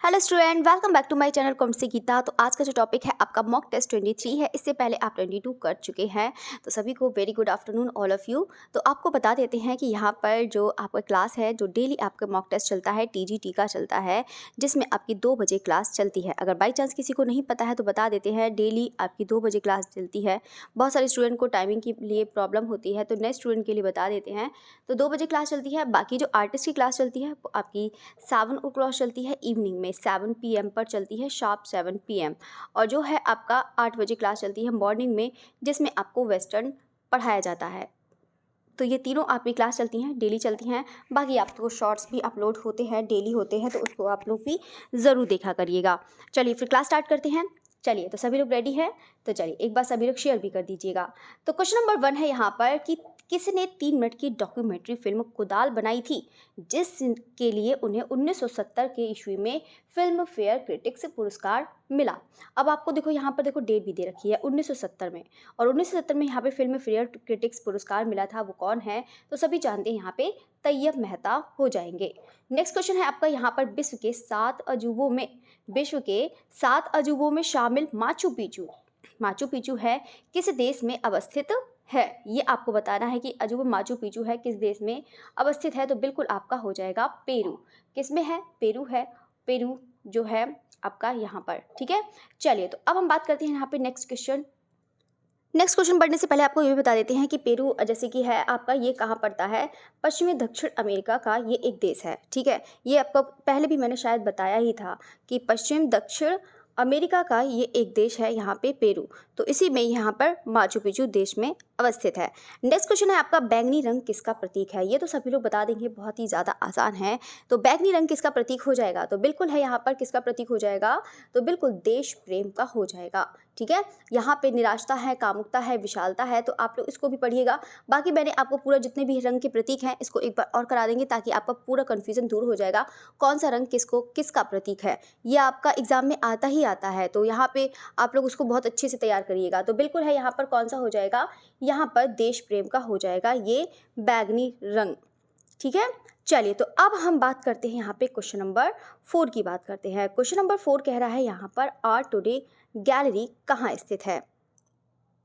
Hello student, welcome back to my channel comedy से गीता। तो आज का जो टॉपिक है आपका मॉक टेस्ट 23 है। इससे पहले आप 22 कर चुके हैं। तो सभी को very good afternoon all of you. तो आपको बता देते हैं कि यहाँ पर जो आपका क्लास है, जो डेली आपका मॉक टेस्ट चलता है, टीजीटी का चलता है, जिसमें आपकी 2 बजे क्लास चलती है। अगर बाई चांस किसी को नहीं पता है तो बता देते हैं, डेली आपकी 2 बजे क्लास चलती है। बहुत सारे स्टूडेंट को टाइमिंग के लिए प्रॉब्लम होती है, तो नए स्टूडेंट के लिए बता देते हैं। तो 2 बजे क्लास चलती है। बाकी जो आर्टिस्ट की क्लास चलती है वो आपकी 7 o'clock चलती है, इवनिंग में 7 PM पर चलती है, शार्प 7 PM। और जो है आपका 8 बजे क्लास चलती है मॉर्निंग में, जिसमें आपको वेस्टर्न पढ़ाया जाता है। तो ये तीनों आपकी क्लास चलती हैं, डेली चलती हैं। बाकी आपको शॉर्ट्स भी अपलोड होते हैं, डेली होते हैं, तो उसको आप लोग भी ज़रूर देखा करिएगा। चलिए फिर क्लास स्टार्ट करते हैं। चलिए, तो सभी लोग रेडी हैं? तो चलिए एक बार सभी लोग शेयर भी कर दीजिएगा। तो क्वेश्चन नंबर 1 है यहाँ पर कि किसने 3 मिनट की डॉक्यूमेंट्री फिल्म कुदाल बनाई थी, जिसके लिए उन्हें 1970 के ईस्वी में फिल्म फेयर क्रिटिक्स पुरस्कार मिला। अब आपको देखो यहाँ पर देखो डेट भी दे रखी है 1970 में, और 1970 में यहाँ पे फिल्म फेयर क्रिटिक्स पुरस्कार मिला था। वो कौन है? तो सभी जानते हैं, यहाँ पे तैयब मेहता हो जाएंगे। नेक्स्ट क्वेश्चन है आपका यहाँ पर विश्व के 7 अजूबों में शामिल माचू पिचू है किस देश में अवस्थित है? ये आपको बताना है कि अजूबा माचू पिचू है किस देश में अवस्थित है। तो बिल्कुल आपका हो जाएगा पेरू। किस में है? पेरू है। पेरू जो है आपका यहाँ पर, ठीक है। चलिए, तो अब हम बात करते हैं यहाँ पे नेक्स्ट क्वेश्चन पढ़ने से पहले आपको ये भी बता देते हैं कि पेरू जैसे कि है आपका, ये कहाँ पड़ता है? पश्चिमी दक्षिण अमेरिका का ये एक देश है, ठीक है। ये आपको पहले भी मैंने शायद बताया ही था कि पश्चिम दक्षिण अमेरिका का ये एक देश है यहाँ पे पेरू। तो इसी में यहाँ पर माचू पिचू देश में अवस्थित है। नेक्स्ट क्वेश्चन है आपका, बैंगनी रंग किसका प्रतीक है? ये तो सभी लोग बता देंगे, बहुत ही ज़्यादा आसान है। तो बैंगनी रंग किसका प्रतीक हो जाएगा? तो बिल्कुल है यहाँ पर किसका प्रतीक हो जाएगा? तो बिल्कुल देश प्रेम का हो जाएगा, ठीक है। यहाँ पे निराशता है, कामुकता है, विशालता है, तो आप लोग इसको भी पढ़िएगा। बाकी मैंने आपको पूरा जितने भी रंग के प्रतीक हैं इसको एक बार और करा देंगे, ताकि आपका पूरा कन्फ्यूजन दूर हो जाएगा कौन सा रंग किसका प्रतीक है। ये आपका एग्जाम में आता ही आता है, तो यहाँ पे आप लोग उसको बहुत अच्छे से तैयार करिएगा। तो बिल्कुल है यहाँ पर कौन सा हो जाएगा? यहाँ पर देश प्रेम का हो जाएगा ये बैंगनी रंग, ठीक है। चलिए, तो अब हम बात करते हैं यहाँ पे क्वेश्चन नंबर 4 की बात करते हैं। क्वेश्चन नंबर 4 कह रहा है यहाँ पर आर्ट टुडे गैलरी कहाँ स्थित है?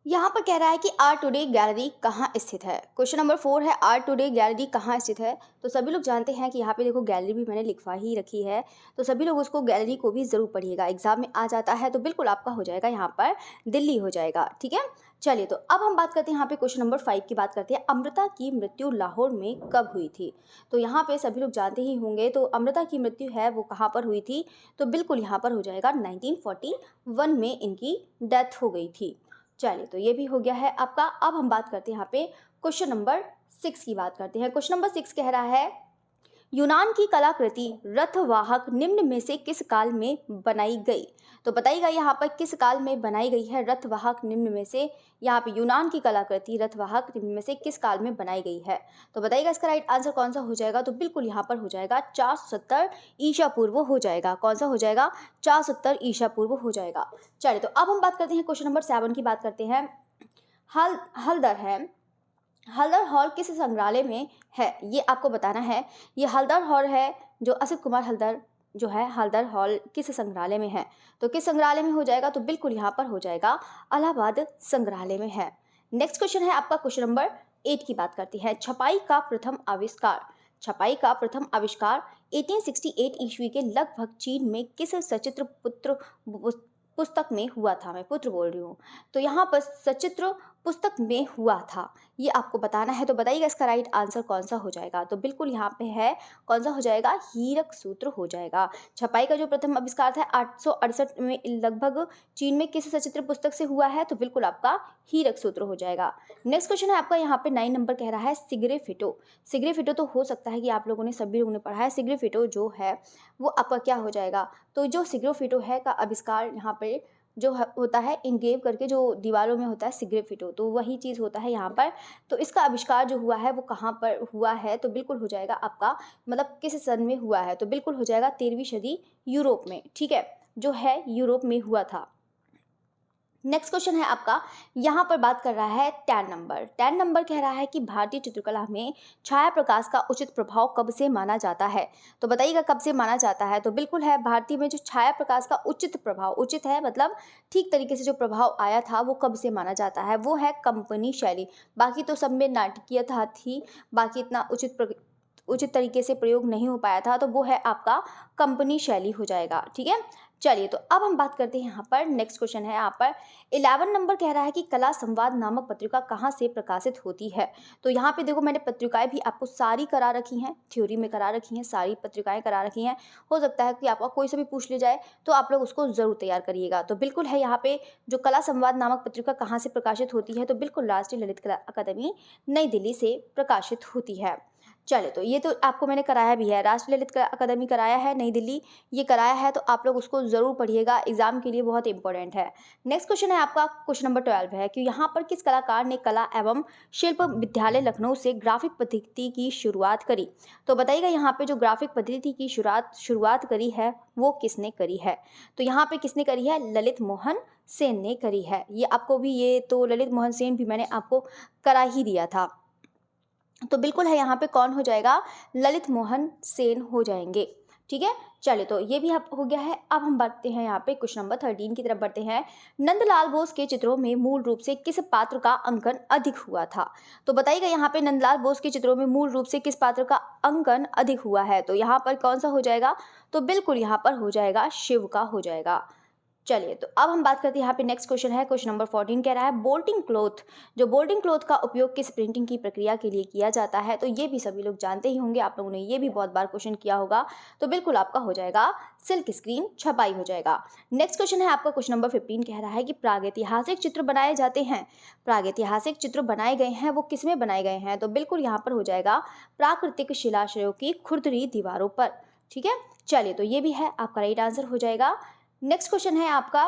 यहाँ पर कह रहा है कि आर्ट टुडे गैलरी कहाँ स्थित है। क्वेश्चन नंबर 4 है आर्ट टुडे गैलरी कहाँ स्थित है। तो सभी लोग जानते हैं कि यहाँ पे देखो गैलरी भी मैंने लिखवा ही रखी है, तो सभी लोग उसको गैलरी को भी ज़रूर पढ़िएगा, एग्जाम में आ जाता है। तो बिल्कुल आपका हो जाएगा यहाँ पर दिल्ली हो जाएगा, ठीक है। चलिए, तो अब हम बात करते हैं यहाँ पे क्वेश्चन नंबर 5 की बात करते हैं। अमृता की मृत्यु लाहौर में कब हुई थी? तो यहाँ पे सभी लोग जानते ही होंगे, तो अमृता की मृत्यु है वो कहाँ पर हुई थी? तो बिल्कुल यहाँ पर हो जाएगा 1941 में इनकी डेथ हो गई थी। चलिए, तो ये भी हो गया है आपका। अब हम बात करते हैं यहाँ पे क्वेश्चन नंबर 6 की बात करते हैं। क्वेश्चन नंबर 6 कह रहा है, यूनान की कलाकृति रथवाहक निम्न में से किस काल में बनाई गई? तो बताइएगा यहाँ पर किस काल में बनाई गई है रथवाहक निम्न में से? यहाँ पे यूनान की कलाकृति रथवाहक निम्न में से किस काल में बनाई गई है? तो बताइएगा इसका राइट आंसर कौन सा हो जाएगा? तो बिल्कुल यहाँ पर हो जाएगा 470 ईसा पूर्व हो जाएगा। कौन सा हो जाएगा? 470 ईसा पूर्व हो जाएगा। चलिए, तो अब हम बात करते हैं क्वेश्चन नंबर 7 की बात करते हैं। हल्दर हॉल किस संग्रहालय में है? ये आपको बताना है। ये हल्दर हॉल है जो असित कुमार हल्दर जो है, हल्दर हॉल किस संग्रहालय में है? तो किस संग्रहालय में हो जाएगा? तो बिल्कुल यहाँ पर हो जाएगा इलाहाबाद संग्रहालय में है। नेक्स्ट क्वेश्चन है आपका क्वेश्चन नंबर 8 की बात करती है। छपाई का प्रथम आविष्कार 1868 ईस्वी के लगभग चीन में किस सचित्र पुस्तक में हुआ था? मैं पुत्र बोल रही हूँ, तो यहाँ पर सचित्र पुस्तक में हुआ था, ये आपको बताना है। तो बताइएगा इसका राइट आंसर कौन सा हो जाएगा? तो बिल्कुल यहाँ पे है कौन सा हो जाएगा? हीरक सूत्र हो जाएगा। छपाई का जो प्रथम आविष्कार था 868 में लगभग चीन में किस सचित्र पुस्तक से हुआ है? तो बिल्कुल आपका हीरक सूत्र हो जाएगा। नेक्स्ट क्वेश्चन है आपका यहाँ पे 9 नंबर कह रहा है सिग्रेफिटो तो हो सकता है कि आप लोगों ने सभी लोगों ने पढ़ा है। सिग्रेफिटो जो है वो आपका क्या हो जाएगा? तो जो सिग्रेफिटो है का आविष्कार यहाँ पे जो होता है इनग्रेव करके, जो दीवारों में होता है सिग्रेफिटो, तो वही चीज़ होता है यहाँ पर। तो इसका आविष्कार जो हुआ है वो कहाँ पर हुआ है? तो बिल्कुल हो जाएगा आपका, मतलब किस सन में हुआ है? तो बिल्कुल हो जाएगा 13वीं सदी यूरोप में, ठीक है, जो है यूरोप में हुआ था। नेक्स्ट क्वेश्चन है आपका, यहाँ पर बात कर रहा है 10 नंबर। 10 नंबर कह रहा है कि भारतीय चित्रकला में छाया प्रकाश का उचित प्रभाव कब से माना जाता है। तो बताइएगा कब से माना जाता है। तो बिल्कुल है, भारतीय में जो छाया प्रकाश का उचित प्रभाव, उचित है मतलब ठीक तरीके से जो प्रभाव आया था वो कब से माना जाता है, वो है कंपनी शैली। बाकी तो सब में नाटकीयता थी, बाकी इतना उचित तरीके से प्रयोग नहीं हो पाया था, तो वो है आपका कंपनी शैली हो जाएगा। ठीक है, चलिए तो अब हम बात करते हैं यहाँ पर। नेक्स्ट क्वेश्चन है यहाँ पर 11 नंबर कह रहा है कि कला संवाद नामक पत्रिका कहाँ से प्रकाशित होती है। तो यहाँ पे देखो मैंने पत्रिकाएं भी आपको सारी करा रखी हैं, थ्योरी में करा रखी हैं, सारी पत्रिकाएं करा रखी हैं। हो सकता है कि आपका कोई से भी पूछ ले जाए तो आप लोग उसको जरूर तैयार करिएगा। तो बिल्कुल है यहाँ पे जो कला संवाद नामक पत्रिका कहाँ से प्रकाशित होती है, तो बिल्कुल राष्ट्रीय ललित कला अकादमी नई दिल्ली से प्रकाशित होती है। चले तो ये तो आपको मैंने कराया भी है, राष्ट्रीय ललित कला अकादमी कराया है, नई दिल्ली ये कराया है, तो आप लोग उसको जरूर पढ़िएगा, एग्जाम के लिए बहुत इंपॉर्टेंट है। नेक्स्ट क्वेश्चन है आपका, क्वेश्चन नंबर 12 है कि यहाँ पर किस कलाकार ने कला एवं शिल्प विद्यालय लखनऊ से ग्राफिक पद्धति की शुरुआत करी। तो बताइएगा यहाँ पे जो ग्राफिक पद्धति की शुरुआत करी है वो किसने करी है। तो यहाँ पे किसने करी है, ललित मोहन सेन ने करी है। ये आपको भी, ये तो ललित मोहन सेन भी मैंने आपको करा ही दिया था। तो बिल्कुल है यहाँ पे कौन हो जाएगा, ललित मोहन सेन हो जाएंगे। ठीक है, चलिए तो ये भी आप हो गया है। अब हम बढ़ते हैं यहाँ पे क्वेश्चन नंबर 13 की तरफ बढ़ते हैं। नंदलाल बोस के चित्रों में मूल रूप से किस पात्र का अंकन अधिक हुआ था। तो बताइएगा यहाँ पे नंदलाल बोस के चित्रों में मूल रूप से किस पात्र का अंकन अधिक हुआ है। तो यहाँ पर कौन सा हो जाएगा, तो बिल्कुल यहाँ पर हो जाएगा शिव का हो जाएगा। चलिए तो अब हम बात करते हैं यहाँ पे। नेक्स्ट क्वेश्चन है, क्वेश्चन नंबर 14 कह रहा है बोल्टिंग क्लॉथ, जो बोल्टिंग क्लॉथ का उपयोग किस प्रिंटिंग की प्रक्रिया के लिए किया जाता है। तो ये भी सभी लोग जानते ही होंगे, आप लोगों ने ये भी बहुत बार क्वेश्चन किया होगा। तो बिल्कुल आपका हो जाएगा सिल्क स्क्रीन छपाई हो जाएगा। नेक्स्ट क्वेश्चन है आपका, क्वेश्चन नंबर 15 कह रहा है कि प्रागैतिहासिक चित्र बनाए जाते हैं, प्रागैतिहासिक चित्र बनाए गए हैं वो किसमें बनाए गए हैं। तो बिल्कुल यहाँ पर हो जाएगा प्राकृतिक शिलाश्रयों की खुरदरी दीवारों पर। ठीक है, चलिए तो ये भी है आपका राइट आंसर हो जाएगा। नेक्स्ट क्वेश्चन है आपका,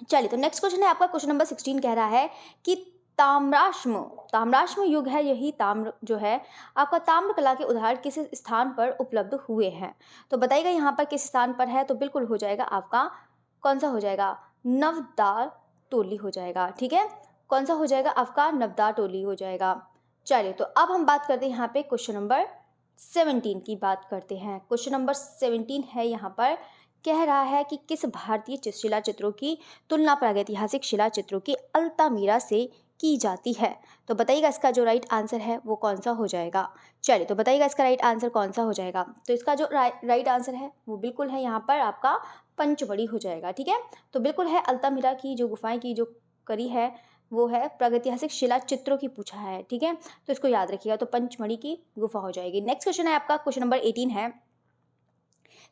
चलिए तो नेक्स्ट क्वेश्चन है आपका, क्वेश्चन नंबर 16 कह रहा है कि ताम्राश्म युग है, यही ताम्र जो है आपका ताम्र कला के उदाहरण किस स्थान पर उपलब्ध हुए हैं। तो बताइएगा यहाँ पर किस स्थान पर है। तो बिल्कुल हो जाएगा आपका कौन सा हो जाएगा, नवदार टोली हो जाएगा। ठीक है, कौन सा हो जाएगा आपका, नवदार टोली हो जाएगा। चलिए तो अब हम बात करते हैं यहाँ पे क्वेश्चन नंबर 17 की बात करते हैं। क्वेश्चन नंबर 17 है यहाँ पर, कह रहा है कि किस भारतीय शिला चित्रों की तुलना प्रागैतिहासिक शिला चित्रों की अल्तामीरा से की जाती है। तो बताइएगा इसका जो राइट आंसर है वो कौन सा हो जाएगा। चलिए तो बताइएगा इसका राइट आंसर कौन सा हो जाएगा। तो इसका जो राइट आंसर है वो बिल्कुल है यहाँ पर आपका पंचमढ़ी हो जाएगा। ठीक है, तो बिल्कुल है अल्तामीरा की जो गुफाएं की जो करी है वो है प्रागैतिहासिक शिला चित्रों की पूछा है। ठीक है, तो इसको याद रखिएगा, तो पंचमढ़ी की गुफा हो जाएगी। नेक्स्ट क्वेश्चन है आपका, क्वेश्चन नंबर 18 है,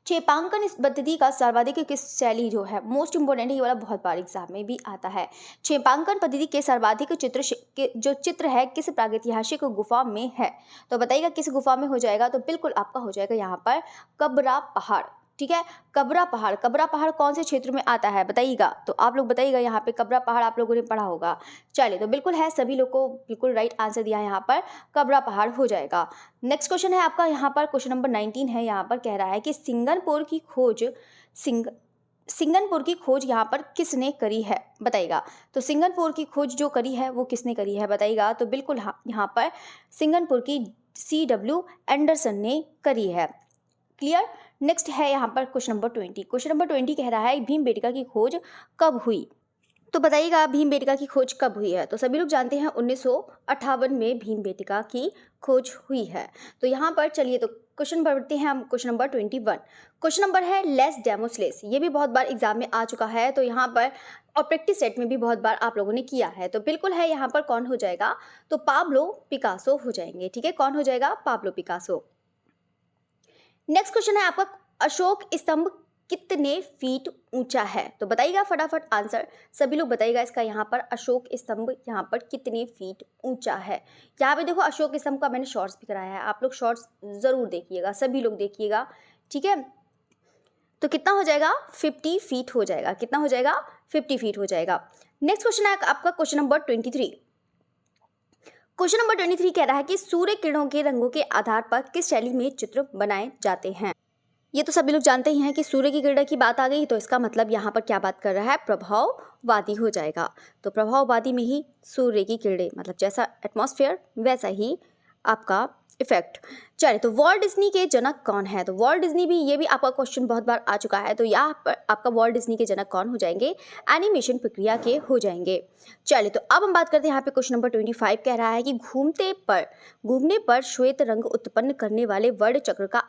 छेपांकन इस पद्धति का सर्वाधिक किस शैली जो है, मोस्ट इंपोर्टेंट है ये वाला, बहुत बार एग्जाम में भी आता है। छेपांकन पद्धति के सर्वाधिक जो चित्र है किस प्रागैतिहासिक गुफा में है। तो बताइएगा किस गुफा में हो जाएगा। तो बिल्कुल आपका हो जाएगा यहाँ पर कबरा पहाड़। ठीक है, कबरा पहाड़ कौन से क्षेत्र में आता है बताइएगा। तो आप लोग बताइएगा यहाँ पे कबरा पहाड़ आप लोगों ने पढ़ा होगा। चलिए तो बिल्कुल है, सभी लोग को बिल्कुल राइट आंसर दिया है, यहाँ पर कबरा पहाड़ हो जाएगा। नेक्स्ट क्वेश्चन है आपका यहाँ पर, क्वेश्चन नंबर 19 है, यहाँ पर कह रहा है कि सिंगनपुर की खोज यहाँ पर किसने करी है बताइएगा। तो सिंगनपुर की खोज जो करी है वो किसने करी है बताइएगा। तो बिल्कुल यहाँ पर सिंगनपुर की CW एंडरसन ने करी है। क्लियर। नेक्स्ट है यहाँ पर क्वेश्चन नंबर 20। क्वेश्चन नंबर 20 कह रहा है भीमबेटका की खोज कब हुई। तो बताइएगा भीमबेटका की खोज कब हुई है। तो सभी लोग जानते हैं 1958 में भीमबेटका की खोज हुई है। तो यहाँ पर चलिए तो क्वेश्चन पढ़ते हैं हम, क्वेश्चन नंबर 21। क्वेश्चन नंबर है लेस डेमोस्लेस, ये भी बहुत बार एग्जाम में आ चुका है, तो यहाँ पर और प्रैक्टिस सेट में भी बहुत बार आप लोगों ने किया है। तो बिल्कुल है यहाँ पर कौन हो जाएगा, तो पाब्लो पिकासो हो जाएंगे। ठीक है, कौन हो जाएगा, पाब्लो पिकासो। नेक्स्ट क्वेश्चन है आपका, अशोक स्तंभ कितने फीट ऊंचा है। तो बताइएगा फटाफट आंसर, सभी लोग बताइएगा इसका। यहाँ पर अशोक स्तंभ यहाँ पर कितने फीट ऊंचा है। यहाँ पे देखो अशोक स्तंभ का मैंने शॉर्ट्स भी कराया है, आप लोग शॉर्ट्स जरूर देखिएगा, सभी लोग देखिएगा। ठीक है, तो कितना हो जाएगा, 50 फीट हो जाएगा। कितना हो जाएगा, 50 फीट हो जाएगा। नेक्स्ट क्वेश्चन है आपका क्वेश्चन नंबर 23। क्वेश्चन नंबर 23 कह रहा है कि सूर्य किरणों के रंगों के आधार पर किस शैली में चित्र बनाए जाते हैं। ये तो सभी लोग जानते ही हैं कि सूर्य की किरणें की बात आ गई तो इसका मतलब यहाँ पर क्या बात कर रहा है, प्रभाववादी हो जाएगा। तो प्रभाववादी में ही सूर्य की किरणें, मतलब जैसा एटमॉस्फेयर वैसा ही आपका इफेक्ट। चलिए, तो वॉल्ट डिज्नी के जनक कौन है? तो वॉल्ट डिज्नी भी, ये भी आपका क्वेश्चन बहुत बार आ चुका है। तो यहाँ पर आपका वॉल्ट डिज्नी के जनक कौन हो जाएंगे? एनिमेशन प्रक्रिया के हो जाएंगे। चलिए, तो अब हम बात करते हैं यहाँ पे क्वेश्चन नंबर 25 कह रहा है कि घूमने पर श्वेत रंग उत्पन्न करने वाले वर्ण चक्र का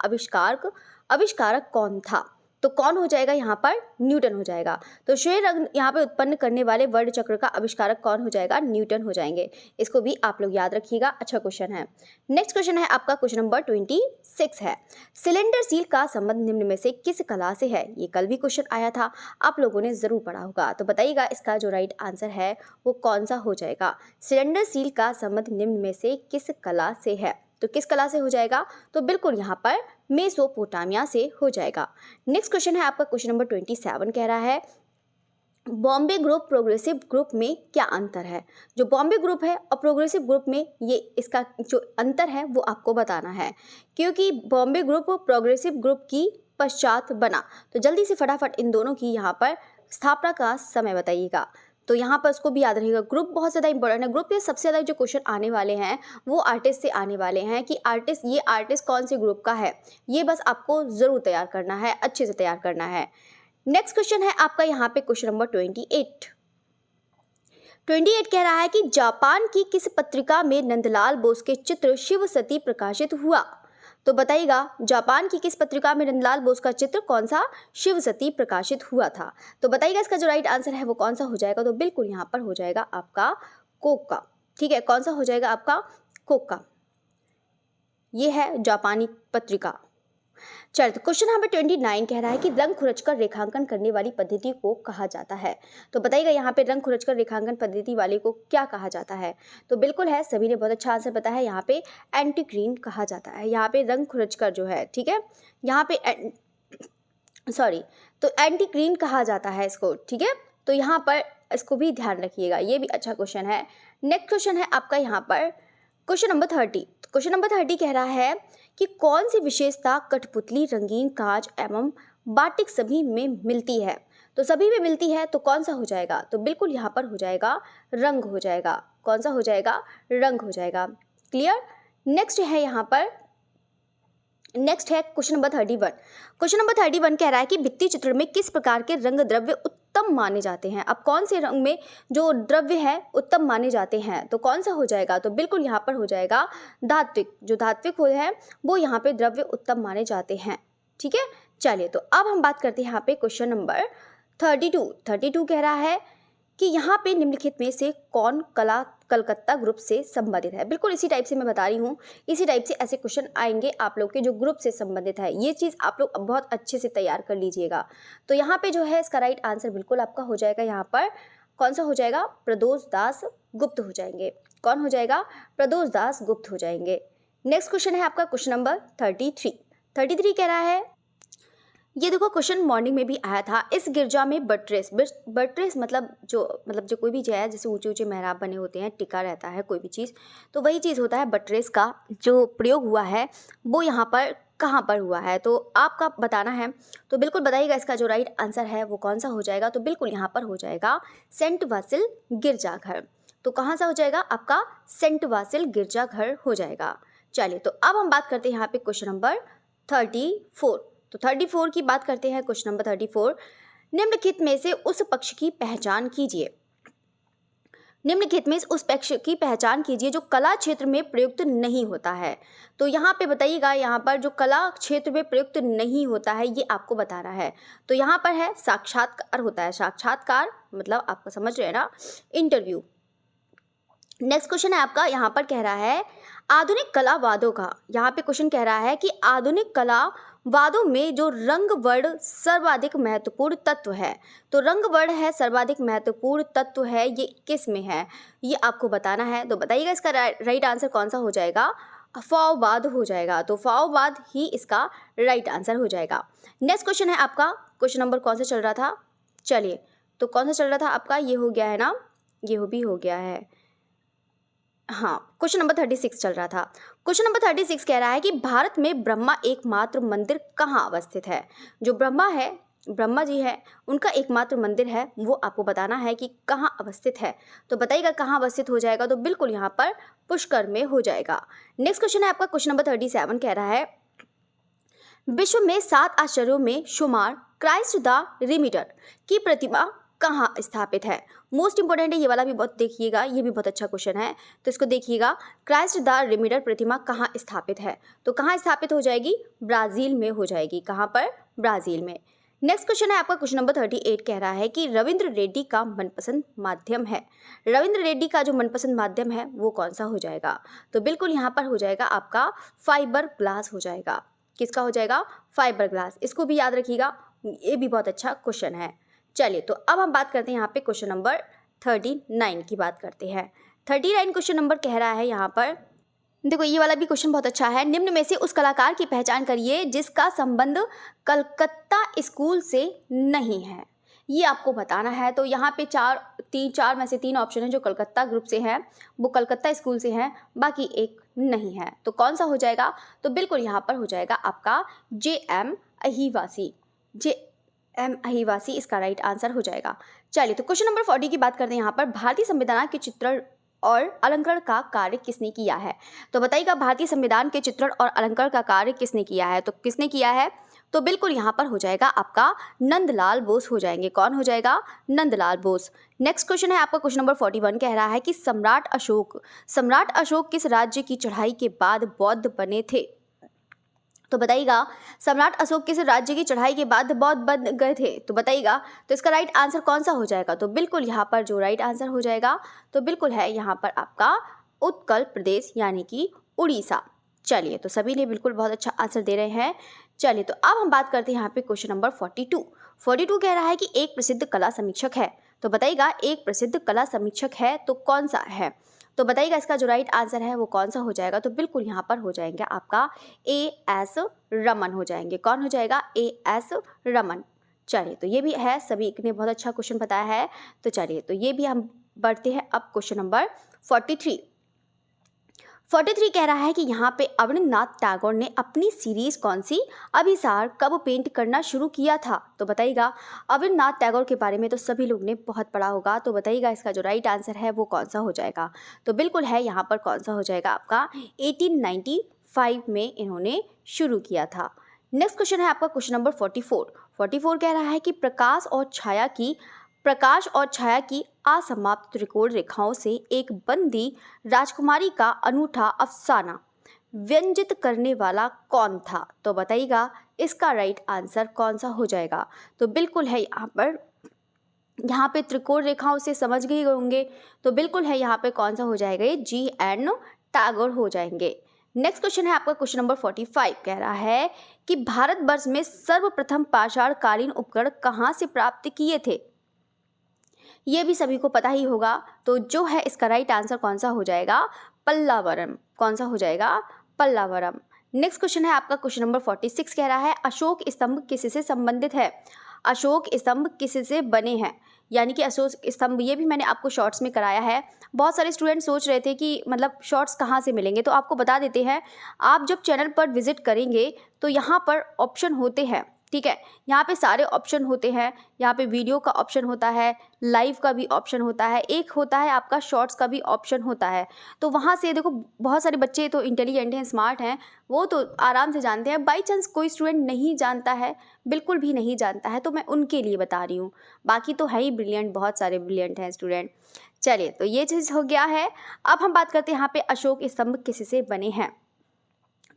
आविष्कारक कौन था? तो कौन हो जाएगा यहाँ पर? न्यूटन हो जाएगा। तो श्वेत रंग यहाँ पे उत्पन्न करने वाले वर्ण चक्र का आविष्कारक कौन हो जाएगा? न्यूटन हो जाएंगे। इसको भी आप लोग याद रखिएगा, अच्छा क्वेश्चन है। नेक्स्ट क्वेश्चन है आपका क्वेश्चन नंबर 26 है, सिलेंडर सील का संबंध निम्न में से किस कला से है? ये कल भी क्वेश्चन आया था, आप लोगों ने जरूर पढ़ा होगा। तो बताइएगा इसका जो राइट आंसर है वो कौन सा हो जाएगा? सिलेंडर सील का संबंध निम्न में से किस कला से है? तो किस कला से हो जाएगा? तो बिल्कुल यहाँ पर मेसोपोटामिया से हो जाएगा। नेक्स्ट क्वेश्चन है आपका क्वेश्चन नंबर 27 कह रहा है, बॉम्बे ग्रुप प्रोग्रेसिव ग्रुप में क्या अंतर है? जो बॉम्बे ग्रुप है और प्रोग्रेसिव ग्रुप में, ये इसका जो अंतर है वो आपको बताना है, क्योंकि बॉम्बे ग्रुप प्रोग्रेसिव ग्रुप की पश्चात बना। तो जल्दी से फटाफट इन दोनों की यहाँ पर स्थापना का समय बताइएगा। तो यहाँ पर उसको भी याद रखिएगा, ग्रुप बहुत ज़्यादा इंपॉर्टेंट है। ग्रुप के सबसे ज़्यादा जो क्वेश्चन आने वाले हैं वो आर्टिस्ट से आने वाले हैं कि ये आर्टिस्ट कौन से ग्रुप का है, ये बस आपको ज़रूर तैयार करना है, अच्छे से तैयार करना है। नेक्स्ट क्वेश्चन है आपका यहाँ पे क्वेश्चन नंबर 28 कह रहा है कि जापान की किस पत्रिका में नंदलाल बोस के चित्र शिव सती प्रकाशित हुआ? तो बताइएगा, जापान की किस पत्रिका में नंदलाल बोस का चित्र कौन सा शिव सती प्रकाशित हुआ था? तो बताइएगा इसका जो राइट आंसर है वो कौन सा हो जाएगा? तो बिल्कुल यहाँ पर हो जाएगा आपका कोक्का। ठीक है, कौन सा हो जाएगा आपका? कोक्का। ये है जापानी पत्रिका। चलिए, तो क्वेश्चन नंबर 29 कह रहा है कि रंग खुरचकर रेखांकन करने वाली पद्धति को कहा जाता है। तो बताइएगा यहाँ पे रंग खुरचकर रेखांकन पद्धति वाले को क्या कहा जाता है? तो बिल्कुल है, सभी ने बहुत अच्छा आंसर बताया है, यहाँ पे एंटी ग्रीन कहा जाता है। यहाँ पे रंग खुरचकर जो है, ठीक है, यहाँ पे तो एंटी ग्रीन कहा जाता है इसको, ठीक है। तो यहाँ पर इसको भी ध्यान रखिएगा, ये भी अच्छा क्वेश्चन है। नेक्स्ट क्वेश्चन है आपका यहाँ पर क्वेश्चन नंबर 30। क्वेश्चन नंबर 30 कह रहा है कि कौन सी विशेषता कठपुतली, रंगीन कांच एवं बाटिक सभी में मिलती है? तो सभी में मिलती है, तो कौन सा हो जाएगा? तो बिल्कुल यहाँ पर हो जाएगा रंग हो जाएगा। कौन सा हो जाएगा? रंग हो जाएगा। क्लियर। नेक्स्ट है क्वेश्चन नंबर 31। क्वेश्चन नंबर 31 कह रहा है कि भित्ति चित्र में किस प्रकार के रंग द्रव्य उत्तम माने जाते हैं? अब कौन से रंग में जो द्रव्य है उत्तम माने जाते हैं, तो कौन सा हो जाएगा? तो बिल्कुल यहाँ पर हो जाएगा धात्विक। जो धात्विक हो है वो यहाँ पे द्रव्य उत्तम माने जाते हैं। ठीक है, चलिए, तो अब हम बात करते हैं यहाँ पे क्वेश्चन नंबर 32 कह रहा है कि यहाँ पे निम्नलिखित में से कौन कलकत्ता ग्रुप से संबंधित है? बिल्कुल इसी टाइप से मैं बता रही हूँ, इसी टाइप से ऐसे क्वेश्चन आएंगे आप लोग के जो ग्रुप से संबंधित है। ये चीज़ आप लोग बहुत अच्छे से तैयार कर लीजिएगा। तो यहाँ पे जो है इसका राइट आंसर बिल्कुल आपका हो जाएगा, यहाँ पर कौन सा हो जाएगा? प्रदोष दास गुप्त हो जाएंगे। कौन हो जाएगा? प्रदोष दास गुप्त हो जाएंगे। नेक्स्ट क्वेश्चन है आपका क्वेश्चन नंबर 33 कह रहा है, ये देखो क्वेश्चन मॉर्निंग में भी आया था, इस गिरजा में बट्रेस मतलब जो कोई भी जगह जैसे ऊंचे ऊंचे मेहराब बने होते हैं, टिका रहता है कोई भी चीज़, तो वही चीज़ होता है बट्रेस का जो प्रयोग हुआ है वो यहाँ पर कहाँ पर हुआ है? तो आपका बताना है। तो बिल्कुल बताइएगा इसका जो राइट आंसर है वो कौन सा हो जाएगा? तो बिल्कुल यहाँ पर हो जाएगा सेंट वासिल गिरजाघर। तो कहाँ सा हो जाएगा? आपका सेंट वासिल गिरजाघर हो जाएगा। चलिए, तो अब हम बात करते हैं यहाँ पे क्वेश्चन नंबर 34। तो 34 की बात करते हैं। क्वेश्चन नंबर 34, निम्नलिखित में से उस पक्ष की पहचान कीजिए। निम्नलिखित में उस पक्ष की पहचान कीजिए जो कला क्षेत्र में प्रयुक्त नहीं होता है। तो यहाँ पे बताइएगा, यहाँ पर जो कला क्षेत्र में प्रयुक्त नहीं होता है ये आपको बताना है। तो यहाँ पर है साक्षात्कार होता है। साक्षात्कार मतलब आपको समझ रहे हैं ना, इंटरव्यू। नेक्स्ट क्वेश्चन है आपका, यहाँ पर कह रहा है आधुनिक कलावादों का, यहाँ पे क्वेश्चन कह रहा है कि आधुनिक कलावादों में जो रंग वर्ण सर्वाधिक महत्वपूर्ण तत्व है, तो रंग वर्ण है सर्वाधिक महत्वपूर्ण तत्व है, ये किस में है ये आपको बताना है। तो बताइएगा इसका राइट आंसर कौन सा हो जाएगा? फाववाद हो जाएगा। तो फाववाद ही इसका राइट आंसर हो जाएगा। नेक्स्ट क्वेश्चन है आपका, क्वेश्चन नंबर कौन सा चल रहा था? चलिए, तो कौन सा चल रहा था आपका? ये हो गया है ना, ये भी हो गया है। हाँ, क्वेश्चन नंबर 36 चल रहा था। क्वेश्चन नंबर 36 कह रहा है कि भारत में ब्रह्मा एकमात्र मंदिर कहाँ अवस्थित है। जो ब्रह्मा है, ब्रह्मा जी है, उनका एकमात्र मंदिर है, वो आपको बताना है कि कहाँ अवस्थित है। तो बताइएगा कहाँ अवस्थित हो जाएगा, तो बिल्कुल यहाँ पर पुष्कर में हो जाएगा। नेक्स्ट क्वेश्चन है आपका क्वेश्चन नंबर 37 कह रहा है विश्व में 7 आश्चर्यों में शुमार क्राइस्ट द रिडीमर की प्रतिमा कहाँ स्थापित है। मोस्ट इंपॉर्टेंट है ये वाला भी, बहुत देखिएगा, ये भी बहुत अच्छा क्वेश्चन है, तो इसको देखिएगा। क्राइस्ट द रिडीमर प्रतिमा कहाँ स्थापित है, तो कहाँ स्थापित हो जाएगी, ब्राज़ील में हो जाएगी। कहाँ पर, ब्राज़ील में। नेक्स्ट क्वेश्चन है आपका क्वेश्चन नंबर 38 कह रहा है कि रविंद्र रेड्डी का मनपसंद माध्यम है। रविंद्र रेड्डी का जो मनपसंद माध्यम है वो कौन सा हो जाएगा, तो बिल्कुल यहाँ पर हो जाएगा आपका फाइबर ग्लास हो जाएगा। किसका हो जाएगा, फाइबर ग्लास। इसको भी याद रखिएगा, ये भी बहुत अच्छा क्वेश्चन है। चलिए, तो अब हम बात करते हैं यहाँ पे क्वेश्चन नंबर 39 की बात करते हैं। 39 क्वेश्चन नंबर कह रहा है यहाँ पर, देखो ये वाला भी क्वेश्चन बहुत अच्छा है। निम्न में से उस कलाकार की पहचान करिए जिसका संबंध कलकत्ता स्कूल से नहीं है। ये आपको बताना है। तो यहाँ पे चार में से 3 ऑप्शन है जो कलकत्ता ग्रुप से हैं, वो कलकत्ता स्कूल से हैं, बाकी एक नहीं है। तो कौन सा हो जाएगा, तो बिल्कुल यहाँ पर हो जाएगा आपका JM अहिवासी। JM अहिवासी इसका राइट आंसर हो जाएगा। चलिए, तो क्वेश्चन नंबर 40 की बात करते हैं। यहाँ पर भारतीय संविधान के चित्रण और अलंकरण का कार्य किसने किया है, तो बताइएगा भारतीय संविधान के चित्रण और अलंकरण का कार्य किसने किया है, तो किसने किया है, तो बिल्कुल यहाँ पर हो जाएगा आपका नंदलाल बोस हो जाएंगे। कौन हो जाएगा, नंदलाल बोस। नेक्स्ट क्वेश्चन है आपका क्वेश्चन नंबर 41 कह रहा है कि सम्राट अशोक किस राज्य की चढ़ाई के बाद बौद्ध बने थे, तो बताइएगा सम्राट अशोक किस राज्य की चढ़ाई के बाद बौद्ध बन गए थे, तो बताइएगा तो इसका राइट आंसर कौन सा हो जाएगा, तो बिल्कुल यहाँ पर जो राइट आंसर हो जाएगा तो बिल्कुल है यहाँ पर आपका उत्कल प्रदेश यानी कि उड़ीसा। चलिए, तो सभी ने बिल्कुल बहुत अच्छा आंसर दे रहे हैं। चलिए, तो अब हम बात करते हैं यहाँ पे क्वेश्चन नंबर 42 कह रहा है कि एक प्रसिद्ध कला समीक्षक है, तो बताइएगा एक प्रसिद्ध कला समीक्षक है तो कौन सा है, तो बताइएगा इसका जो राइट आंसर है वो कौन सा हो जाएगा, तो बिल्कुल यहाँ पर हो जाएंगे आपका AS रमन हो जाएंगे। कौन हो जाएगा, AS रमन। चलिए, तो ये भी है, सभी ने बहुत अच्छा क्वेश्चन बताया है। तो चलिए, तो ये भी हम बढ़ते हैं अब क्वेश्चन नंबर 43 कह रहा है कि यहाँ पे अवनींद्रनाथ टैगोर ने अपनी सीरीज कौन सी अभिसार कब पेंट करना शुरू किया था, तो बताइएगा अवनींद्रनाथ टैगोर के बारे में तो सभी लोग ने बहुत पढ़ा होगा, तो बताइएगा इसका जो राइट आंसर है वो कौन सा हो जाएगा, तो बिल्कुल है यहाँ पर कौन सा हो जाएगा आपका 1895 में इन्होंने शुरू किया था। नेक्स्ट क्वेश्चन है आपका क्वेश्चन नंबर 44 कह रहा है कि प्रकाश और छाया की असमाप्त त्रिकोण रेखाओं से एक बंदी राजकुमारी का अनूठा अफसाना व्यंजित करने वाला कौन था, तो बताइएगा इसका राइट आंसर कौन सा हो जाएगा, तो बिल्कुल है यहाँ पे त्रिकोण रेखाओं से समझ गए होंगे, तो बिल्कुल है यहाँ पे कौन सा हो जाएगा, ये GN टैगोर हो जाएंगे। नेक्स्ट क्वेश्चन है आपका क्वेश्चन नंबर 45 कह रहा है कि भारतवर्ष में सर्वप्रथम पाषाणकालीन उपकरण कहाँ से प्राप्त किए थे, ये भी सभी को पता ही होगा, तो जो है इसका राइट आंसर कौन सा हो जाएगा, पल्लावरम। कौन सा हो जाएगा, पल्लावरम। नेक्स्ट क्वेश्चन है आपका क्वेश्चन नंबर 46 कह रहा है अशोक स्तंभ किससे संबंधित है, अशोक स्तंभ किससे बने हैं, यानी कि अशोक स्तंभ, ये भी मैंने आपको शॉर्ट्स में कराया है। बहुत सारे स्टूडेंट सोच रहे थे कि मतलब शॉर्ट्स कहाँ से मिलेंगे, तो आपको बता देते हैं। आप जब चैनल पर विजिट करेंगे तो यहाँ पर ऑप्शन होते हैं, ठीक है, यहाँ पे सारे ऑप्शन होते हैं। यहाँ पे वीडियो का ऑप्शन होता है, लाइव का भी ऑप्शन होता है, एक होता है आपका शॉर्ट्स का भी ऑप्शन होता है। तो वहाँ से देखो, बहुत सारे बच्चे तो इंटेलिजेंट हैं, स्मार्ट हैं, वो तो आराम से जानते हैं। बाई चांस कोई स्टूडेंट नहीं जानता है, बिल्कुल भी नहीं जानता है, तो मैं उनके लिए बता रही हूँ, बाकी तो है ही ब्रिलियंट, बहुत सारे ब्रिलियंट हैं स्टूडेंट। चलिए, तो ये चीज़ हो गया है। अब हम बात करते हैं यहाँ पे अशोक स्तंभ किससे बने हैं,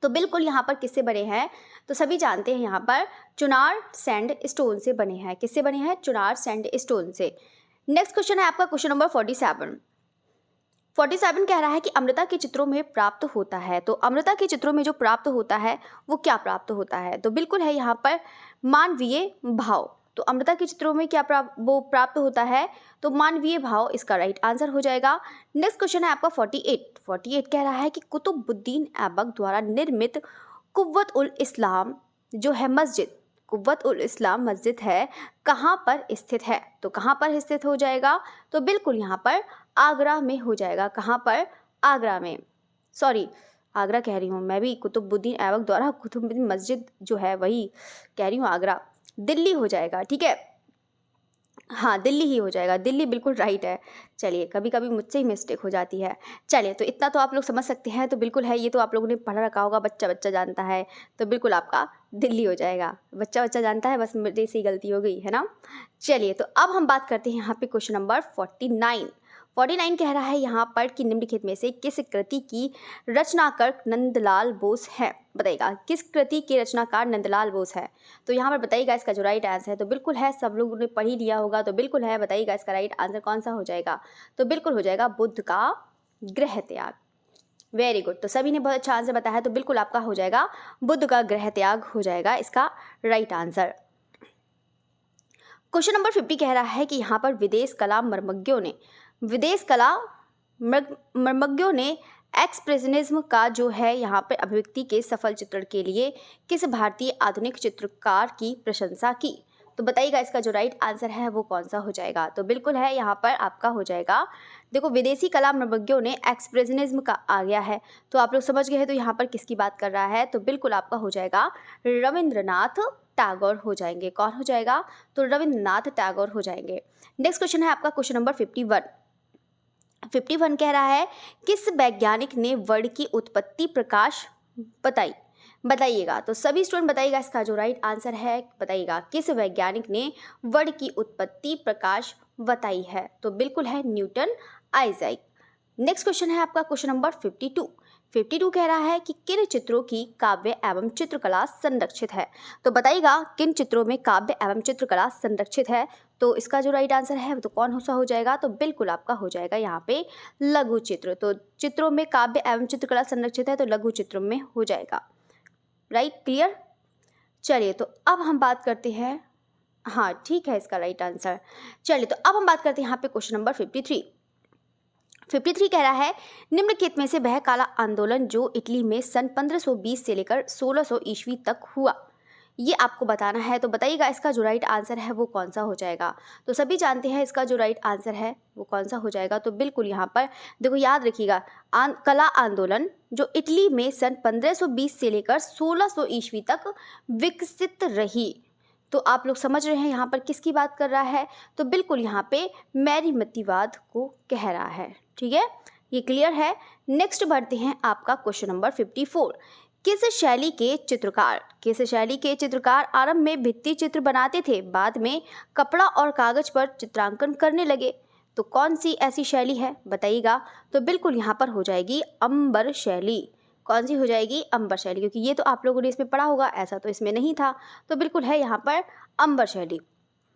तो बिल्कुल यहाँ पर किससे बने हैं, तो सभी जानते हैं यहाँ पर चुनार सैंड स्टोन से बने हैं। किससे बने हैं, चुनार सैंड स्टोन से। नेक्स्ट क्वेश्चन है आपका क्वेश्चन नंबर 47 कह रहा है कि अमृता के चित्रों में प्राप्त होता है, तो अमृता के चित्रों में जो प्राप्त होता है वो क्या प्राप्त होता है, तो बिल्कुल है यहाँ पर मानवीय भाव। तो अमृता के चित्रों में क्या प्राप्त होता है, तो मानवीय भाव इसका राइट आंसर हो जाएगा। नेक्स्ट क्वेश्चन है आपका 48 कह रहा है कि कुतुबुद्दीन ऐबक द्वारा निर्मित कुव्वत उल इस्लाम जो है मस्जिद, कुव्वत उल इस्लाम मस्जिद है, कहाँ पर स्थित है, तो कहाँ पर स्थित हो जाएगा, तो बिल्कुल यहाँ पर आगरा में हो जाएगा। कहाँ पर, आगरा में, सॉरी आगरा कह रही हूँ, मैं भी कुतुबुद्दीन ऐबक द्वारा कुतुबुद्दीन मस्जिद जो है वही कह रही हूँ, आगरा। दिल्ली हो जाएगा, ठीक है। हाँ, दिल्ली ही हो जाएगा, दिल्ली बिल्कुल राइट है। चलिए, कभी-कभी मुझसे ही मिस्टेक हो जाती है। चलिए, तो इतना तो आप लोग समझ सकते हैं, तो बिल्कुल है, ये तो आप लोगों ने पढ़ रखा होगा, बच्चा-बच्चा जानता है, तो बिल्कुल आपका दिल्ली हो जाएगा। बच्चा-बच्चा जानता है, बस मेरे से ही गलती हो गई, है ना? चलिए, तो अब हम बात करते हैं यहाँ पे क्वेश्चन नंबर 49। 49 कह रहा है यहाँ पर कि निम्नलिखित में से किस कृति की रचनाकार नंदलाल बोस है? बताइएगा, किस कृति के रचनाकार नंदलाल बोस है? तो यहाँ पर बताइएगा इसका जो राइट आंसर है, तो बिल्कुल है, सब लोगों ने पढ़ ही लिया होगा, तो बिल्कुल है। बताइएगा इसका राइट आंसर कौन सा हो जाएगा? तो बिल्कुल हो जाएगा बुद्ध का गृह त्याग। वेरी गुड, तो सभी ने बहुत अच्छा आंसर बताया, तो बिल्कुल आपका हो जाएगा बुद्ध का गृह त्याग हो जाएगा इसका राइट आंसर। क्वेश्चन नंबर 50 कह रहा है कि यहाँ पर मर्मज्ञों ने एक्सप्रेशनिज्म का जो है यहाँ पर अभिव्यक्ति के सफल चित्रण के लिए किस भारतीय आधुनिक चित्रकार की प्रशंसा की? तो बताइएगा इसका जो राइट आंसर है वो कौन सा हो जाएगा? तो बिल्कुल है, यहाँ पर आपका हो जाएगा, देखो विदेशी कला मर्मज्ञों ने एक्सप्रेशनिज्म का आ गया है, तो आप लोग समझ गए हैं, तो यहाँ पर किसकी बात कर रहा है? तो बिल्कुल आपका हो जाएगा रविंद्रनाथ टैगोर हो जाएंगे। कौन हो जाएगा? तो रविंद्रनाथ टैगोर हो जाएंगे। नेक्स्ट क्वेश्चन है आपका क्वेश्चन नंबर 51। 51 कह रहा है किस वैज्ञानिक ने वर्ण की उत्पत्ति प्रकाश बताई? बताइएगा, तो सभी स्टूडेंट बताइएगा इसका जो राइट आंसर है, बताइएगा किस वैज्ञानिक ने वर्ण की उत्पत्ति प्रकाश बताई है? तो बिल्कुल है न्यूटन आइजैक। नेक्स्ट क्वेश्चन है आपका क्वेश्चन नंबर 52। 52 कह रहा है कि किन चित्रों की काव्य एवं चित्रकला संरक्षित है? तो बताइएगा किन चित्रों में काव्य एवं चित्रकला संरक्षित है? तो इसका जो राइट आंसर है तो कौन सा हो जाएगा? तो बिल्कुल आपका हो जाएगा यहाँ पे लघु चित्र। तो चित्रों में काव्य एवं चित्रकला संरक्षित है, तो लघु चित्रों में हो जाएगा। Right, clear? चलिए, तो अब हम बात करते हैं, हाँ ठीक है इसका राइट आंसर। चलिए, तो अब हम बात करते हैं यहाँ पे क्वेश्चन नंबर 53। 53 कह रहा है निम्नलिखित में से वह काला आंदोलन जो इटली में सन 1520 से लेकर 1600 ईस्वी तक हुआ, ये आपको बताना है। तो बताइएगा इसका जो राइट आंसर है वो कौन सा हो जाएगा? तो सभी जानते हैं इसका जो राइट आंसर है वो कौन सा हो जाएगा? तो बिल्कुल यहाँ पर देखो, याद रखिएगा, कला आंदोलन जो इटली में सन 1520 से लेकर 1600 ईस्वी तक विकसित रही। तो आप लोग समझ रहे हैं यहाँ पर किसकी बात कर रहा है? तो बिल्कुल यहाँ पे मैरीमतीवाद को कह रहा है, ठीक है, ये क्लियर है। नेक्स्ट बढ़ते हैं आपका क्वेश्चन नंबर 54। किस शैली के चित्रकार आरंभ में भित्ति चित्र बनाते थे, बाद में कपड़ा और कागज पर चित्रांकन करने लगे? तो कौन सी ऐसी शैली है? बताइएगा। तो बिल्कुल यहाँ पर हो जाएगी अंबर शैली। कौन सी हो जाएगी? अंबर शैली, क्योंकि ये तो आप लोगों ने इसमें पढ़ा होगा, ऐसा तो इसमें नहीं था, तो बिल्कुल है यहाँ पर अंबर शैली।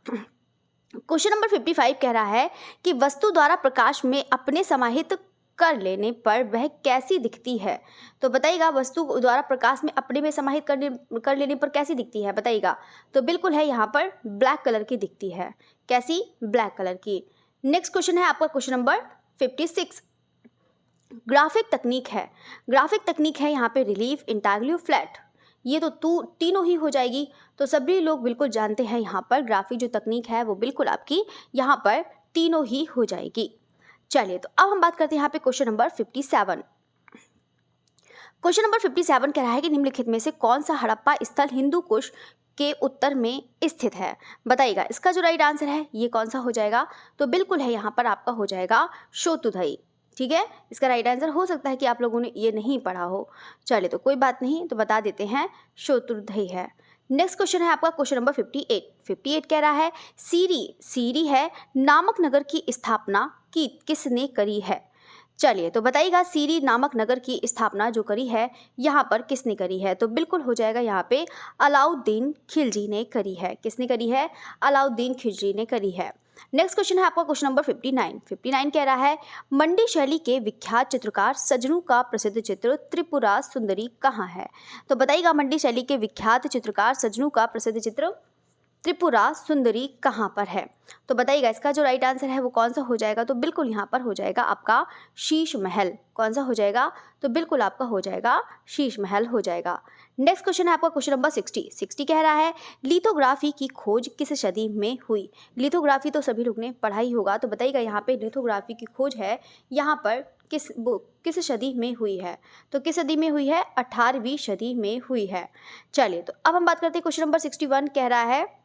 क्वेश्चन नंबर 55 कह रहा है कि वस्तु द्वारा प्रकाश में अपने समाहित कर लेने पर वह कैसी दिखती है? तो बताइएगा वस्तु द्वारा प्रकाश में अपने में समाहित कर लेने पर कैसी दिखती है? बताइएगा। तो बिल्कुल है यहाँ पर ब्लैक कलर की दिखती है। कैसी? ब्लैक कलर की। नेक्स्ट क्वेश्चन है आपका क्वेश्चन नंबर 56। ग्राफिक तकनीक है यहाँ पे रिलीफ, इंटाग्लियो, फ्लैट, ये तो तीनों ही हो जाएगी। तो सभी लोग बिल्कुल जानते हैं यहाँ पर ग्राफिक जो तकनीक है वो बिल्कुल आपकी यहाँ पर तीनों ही हो जाएगी। चलिए, तो अब हम बात करते हैं यहाँ पे क्वेश्चन नंबर 57। क्वेश्चन नंबर 57 कह रहा है कि निम्नलिखित में से कौन सा हड़प्पा स्थल हिंदू कुश के उत्तर में स्थित है? बताइएगा इसका जो राइट आंसर है ये कौन सा हो जाएगा? तो बिल्कुल है यहाँ पर आपका हो जाएगा शोतुधई, ठीक है। इसका राइट आंसर हो सकता है कि आप लोगों ने ये नहीं पढ़ा हो, चलिए तो कोई बात नहीं, तो बता देते हैं शोतुधई है। नेक्स्ट क्वेश्चन है आपका क्वेश्चन नंबर 58। 58 कह रहा है सीरी है नामक नगर की स्थापना की किसने करी है? चलिए, तो बताइएगा सीरी नामक नगर की स्थापना जो करी है यहाँ पर किसने करी है? तो बिल्कुल हो जाएगा यहाँ पे अलाउद्दीन खिलजी ने करी है। किसने करी है? अलाउद्दीन खिलजी ने करी है। नेक्स्ट क्वेश्चन है आपका क्वेश्चन नंबर 59। 59 कह रहा है मंडी शैली के विख्यात चित्रकार सजनू का प्रसिद्ध चित्र त्रिपुरा सुंदरी कहाँ है? तो बताइएगा मंडी शैली के विख्यात चित्रकार सजनू का प्रसिद्ध चित्र त्रिपुरा सुंदरी कहाँ पर है? तो बताइएगा इसका जो राइट आंसर है वो कौन सा हो जाएगा? तो बिल्कुल यहाँ पर हो जाएगा आपका शीश महल। कौन सा हो जाएगा? तो बिल्कुल आपका हो जाएगा शीश महल हो जाएगा। नेक्स्ट क्वेश्चन है आपका क्वेश्चन नंबर 60। 60 कह रहा है लिथोग्राफी की खोज किस सदी में हुई? लिथोग्राफी तो सभी लोग ने पढ़ा ही होगा, तो बताइएगा यहाँ पे लिथोग्राफी की खोज है यहाँ पर किस सदी में हुई है? तो किस सदी में हुई है? 18वीं सदी में हुई है। चलिए, तो अब हम बात करते हैं क्वेश्चन नंबर 61 कह रहा है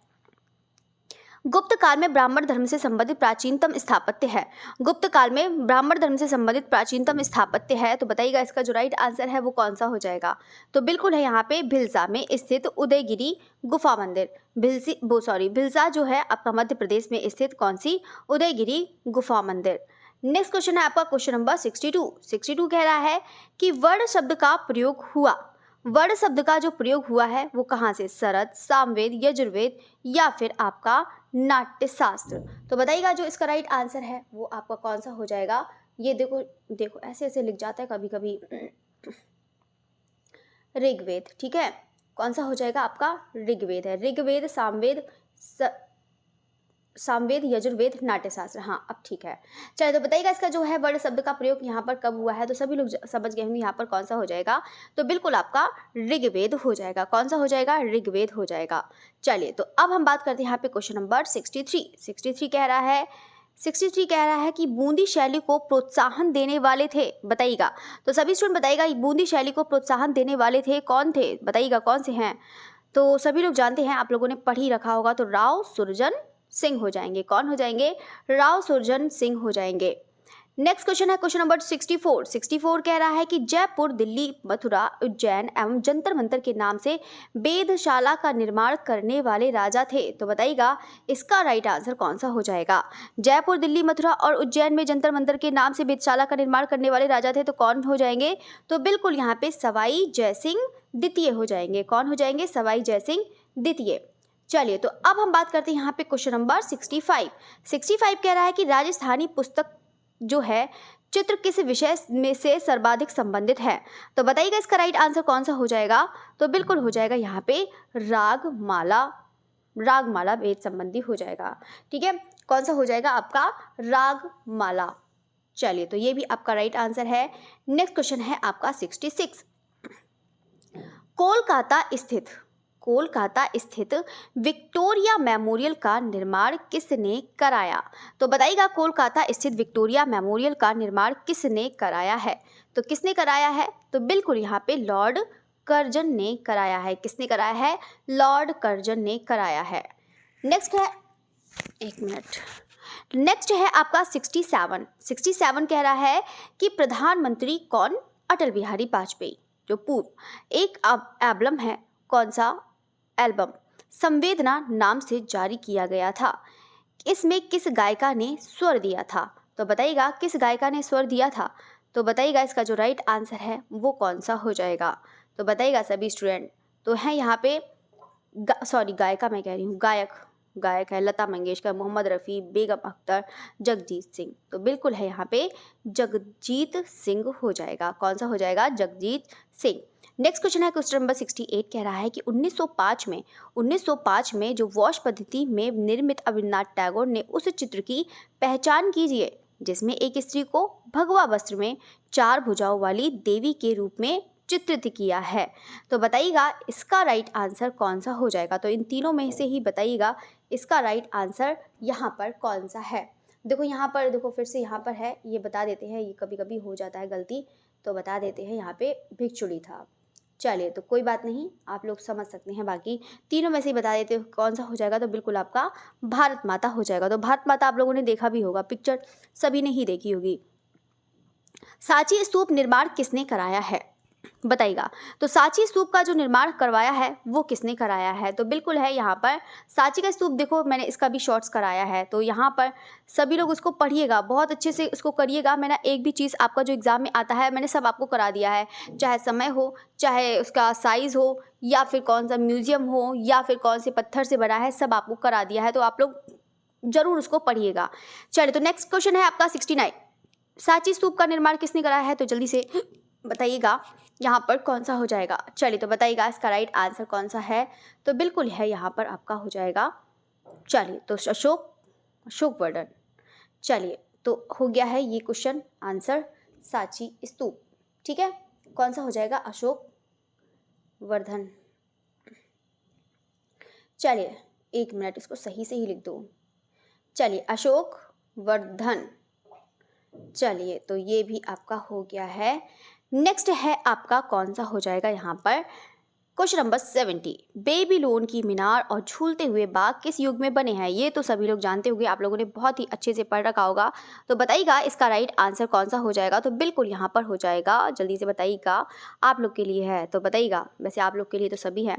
गुप्त काल में ब्राह्मण धर्म से संबंधित प्राचीनतम स्थापत्य है। गुप्त काल में ब्राह्मण धर्म से संबंधित प्राचीनतम स्थापत्य है, तो बताइएगा इसका जो राइट आंसर है वो कौन सा हो जाएगा? तो बिल्कुल है यहाँ पे भिलसा में स्थित उदयगिरी गुफा मंदिर। भिलसा जो है आपका मध्य प्रदेश में स्थित कौन सी? उदयगिरी गुफा मंदिर। नेक्स्ट क्वेश्चन है आपका क्वेश्चन नंबर 62 कह रहा है कि वर्ण शब्द का प्रयोग हुआ। वर्ण शब्द का जो प्रयोग हुआ है वो कहाँ से? सरद, सामवेद, यजुर्वेद या फिर आपका नाट्य शास्त्र। तो बताइएगा जो इसका राइट आंसर है वो आपका कौन सा हो जाएगा? ये देखो देखो ऐसे ऐसे लिख जाता है कभी कभी ऋग्वेद। ठीक है, कौन सा हो जाएगा आपका? ऋग्वेद है। ऋग्वेद, सामवेद, यजुर्वेद, नाट्यशास्त्र। हाँ, अब ठीक है। चलिए, तो बताइएगा इसका जो है वर्ण शब्द का प्रयोग यहाँ पर कब हुआ है? तो सभी लोग समझ गए होंगे यहाँ पर कौन सा हो जाएगा? तो बिल्कुल आपका ऋग्वेद हो जाएगा। कौन सा हो जाएगा? ऋग्वेद हो जाएगा। चलिए, तो अब हम बात करते हैं यहाँ पे क्वेश्चन नंबर 63 कह रहा है कि बूंदी शैली को प्रोत्साहन देने वाले थे। बताइएगा, तो सभी स्टूडेंट बताइएगा बूंदी शैली को प्रोत्साहन देने वाले थे कौन थे? बताइएगा कौन से हैं? तो सभी लोग जानते हैं, आप लोगों ने पढ़ ही रखा होगा, तो राव सुरजन सिंह हो जाएंगे। कौन हो जाएंगे? राव सुरजन सिंह हो जाएंगे। नेक्स्ट क्वेश्चन है क्वेश्चन नंबर 64 कह रहा है कि जयपुर, दिल्ली, मथुरा, उज्जैन एवं जंतर मंतर के नाम से वेधशाला का निर्माण करने वाले राजा थे। तो बताइएगा इसका राइट आंसर कौन सा हो जाएगा? जयपुर, दिल्ली, मथुरा और उज्जैन में जंतर मंतर के नाम से वेधशाला का निर्माण करने वाले राजा थे, तो कौन हो जाएंगे? तो बिल्कुल यहाँ पे सवाई जयसिंह द्वितीय हो जाएंगे। कौन हो जाएंगे? सवाई जयसिंह द्वितीय। चलिए, तो अब हम बात करते हैं यहाँ पे क्वेश्चन नंबर 65 कह रहा है कि राजस्थानी पुस्तक जो है चित्र किस विषय में से सर्वाधिक संबंधित है। तो बताइएगा इसका राइट आंसर कौन सा हो जाएगा? तो बिल्कुल हो जाएगा यहाँ पे रागमाला वेद संबंधी हो जाएगा। ठीक है, कौन सा हो जाएगा आपका? रागमाला। चलिए, तो ये भी आपका राइट आंसर है। नेक्स्ट क्वेश्चन है आपका 66। कोलकाता स्थित विक्टोरिया मेमोरियल का निर्माण किसने कराया? तो बताइएगा कोलकाता स्थित विक्टोरिया मेमोरियल का निर्माण किसने कराया है? तो किसने कराया है? तो बिल्कुल यहाँ पे लॉर्ड कर्जन ने कराया है। किसने कराया है? लॉर्ड कर्जन ने कराया है। नेक्स्ट है, एक मिनट, नेक्स्ट है आपका 67 कह रहा है कि प्रधानमंत्री कौन? अटल बिहारी वाजपेयी, जो पूर्व एक एल्बम है। कौन सा एल्बम? संवेदना नाम से जारी किया गया था। इसमें किस गायिका ने स्वर दिया था? तो बताइएगा किस गायिका ने स्वर दिया था? तो बताइएगा इसका जो राइट आंसर है वो कौन सा हो जाएगा? तो बताइएगा सभी स्टूडेंट। तो है यहाँ पे गायिका मैं कह रही हूँ, गायक है लता मंगेशकर, मोहम्मद रफ़ी, बेगम अख्तर, जगजीत सिंह। तो बिल्कुल है यहाँ पे जगजीत सिंह हो जाएगा। कौन सा हो जाएगा? जगजीत सिंह। नेक्स्ट क्वेश्चन है क्वेश्चन नंबर 68 कह रहा है कि 1905 में जो वॉश पद्धति में निर्मित अविनाश टैगोर ने उस चित्र की पहचान कीजिए जिसमें एक स्त्री को भगवा वस्त्र में 4 भुजाओं वाली देवी के रूप में चित्रित किया है। तो बताइएगा इसका राइट आंसर कौन सा हो जाएगा? तो इन तीनों में से ही बताइएगा इसका राइट आंसर यहाँ पर कौन सा है। देखो यहाँ पर, देखो फिर से यहाँ पर है, ये बता देते हैं, ये कभी कभी हो जाता है गलती, तो बता देते हैं यहाँ पे भिक्षुड़ी था। चलिए, तो कोई बात नहीं, आप लोग समझ सकते हैं। बाकी तीनों में से ही बता देते हो कौन सा हो जाएगा। तो बिल्कुल आपका भारत माता हो जाएगा। तो भारत माता आप लोगों ने देखा भी होगा, पिक्चर सभी ने ही देखी होगी। सांची स्तूप निर्माण किसने कराया है? बताइएगा, तो सांची स्तूप का जो निर्माण करवाया है वो किसने कराया है? तो बिल्कुल है यहाँ पर सांची का स्तूप। देखो मैंने इसका भी शॉर्ट्स कराया है, तो यहाँ पर सभी लोग उसको पढ़िएगा, बहुत अच्छे से उसको करिएगा। मैंने एक भी चीज़ आपका जो एग्जाम में आता है मैंने सब आपको करा दिया है, चाहे समय हो, चाहे उसका साइज़ हो, या फिर कौन सा म्यूजियम हो, या फिर कौन से पत्थर से बना है, सब आपको करा दिया है। तो आप लोग जरूर उसको पढ़िएगा। चलिए, तो नेक्स्ट क्वेश्चन है आपका 69। सांची स्तूप का निर्माण किसने कराया है? तो जल्दी से बताइएगा यहाँ पर कौन सा हो जाएगा। चलिए, तो बताइएगा इसका राइट आंसर कौन सा है? तो बिल्कुल है यहाँ पर आपका हो जाएगा, चलिए, तो अशोकवर्धन। चलिए, तो हो गया है ये क्वेश्चन आंसर सांची स्तूप। ठीक है, कौन सा हो जाएगा? अशोकवर्धन। चलिए, एक मिनट, इसको सही से ही लिख दो। चलिए, अशोकवर्धन। चलिए, तो ये भी आपका हो गया है। नेक्स्ट है आपका कौन सा हो जाएगा यहाँ पर, क्वेश्चन नंबर 70। बेबीलोन की मीनार और झूलते हुए बाग किस युग में बने हैं? ये तो सभी लोग जानते होंगे, आप लोगों ने बहुत ही अच्छे से पढ़ रखा होगा। तो बताइएगा इसका राइट आंसर कौन सा हो जाएगा? तो बिल्कुल यहाँ पर हो जाएगा, जल्दी से बताइएगा, आप लोग के लिए है तो बताइएगा। वैसे आप लोग के लिए तो सभी है,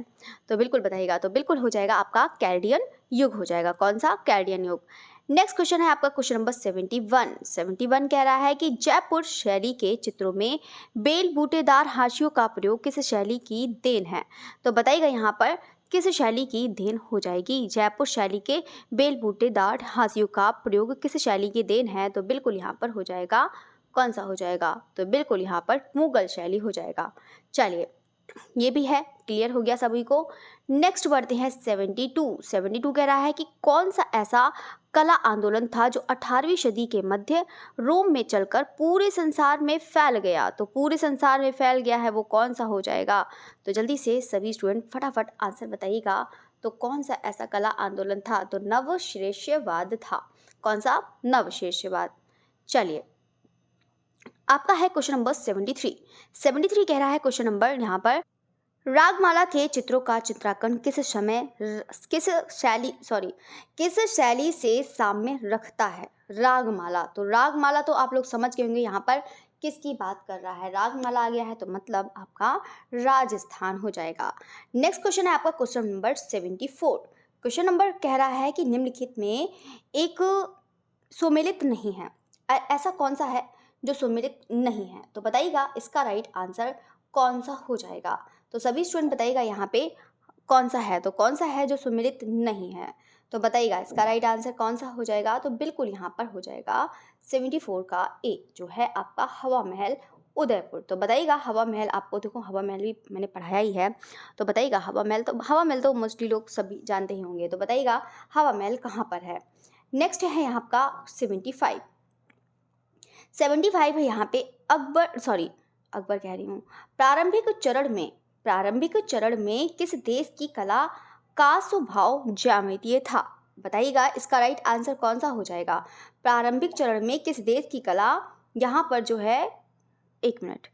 तो बिल्कुल बताइएगा। तो बिल्कुल हो जाएगा आपका कैल्डियन युग हो जाएगा। कौन सा? कैल्डियन युग। नेक्स्ट क्वेश्चन है आपका क्वेश्चन नंबर 71 कह रहा है कि जयपुर शैली के चित्रों में बेल बूटेदार हाशियों का प्रयोग किस शैली की देन है? तो बताइएगा यहाँ पर किस शैली की देन हो जाएगी? जयपुर शैली के बेल बूटेदार हाशियों का प्रयोग किस शैली की देन है? तो बिल्कुल यहाँ पर हो जाएगा, कौन सा हो जाएगा? तो बिल्कुल यहाँ पर मुगल शैली हो जाएगा। चलिए, ये भी है, क्लियर हो गया सभी को। नेक्स्ट बढ़ते हैं 72 कह रहा है कि कौन सा ऐसा कला आंदोलन था जो 18वीं सदी के मध्य रोम में चलकर पूरे संसार में फैल गया? तो पूरे संसार में फैल गया है, वो कौन सा हो जाएगा? तो जल्दी से सभी स्टूडेंट फटाफट आंसर बताइएगा। तो कौन सा ऐसा कला आंदोलन था? तो नवशिष्यवाद था। कौन सा? नवशिष्यवाद। चलिए, आपका है क्वेश्चन नंबर 73 कह रहा है क्वेश्चन नंबर यहाँ पर, रागमाला के चित्रों का चित्रांकन किस शैली से साम्य रखता है? रागमाला, तो रागमाला तो आप लोग समझ गए होंगे यहाँ पर किसकी बात कर रहा है। रागमाला आ गया है तो मतलब आपका राजस्थान हो जाएगा। नेक्स्ट क्वेश्चन है आपका क्वेश्चन नंबर 74। क्वेश्चन नंबर कह रहा है कि निम्नलिखित में एक सुमेलित नहीं है। ऐसा कौन सा है जो सुमेलित नहीं है? तो बताइएगा इसका राइट आंसर कौन सा हो जाएगा? तो सभी स्टूडेंट बताइएगा यहाँ पे कौन सा है, तो कौन सा है जो सुमेलित नहीं है? तो बताइएगा इसका राइट आंसर कौन सा हो जाएगा? तो बिल्कुल यहाँ पर हो जाएगा 74 का ए, जो है आपका हवा महल उदयपुर। तो बताइएगा हवा महल, आपको देखो हवा महल भी मैंने पढ़ाया ही है, तो बताइएगा हवा महल तो मोस्टली लोग सभी जानते ही होंगे। तो बताइएगा हवा महल कहाँ पर है? नेक्स्ट है यहाँ आपका 75 है यहाँ पे अकबर कह रही हूँ। प्रारंभिक चरण में किस देश की कला का स्वभाव ज्यामितीय था? बताइएगा इसका राइट आंसर कौन सा हो जाएगा? प्रारंभिक चरण में किस देश की कला, यहाँ पर जो है, एक मिनट,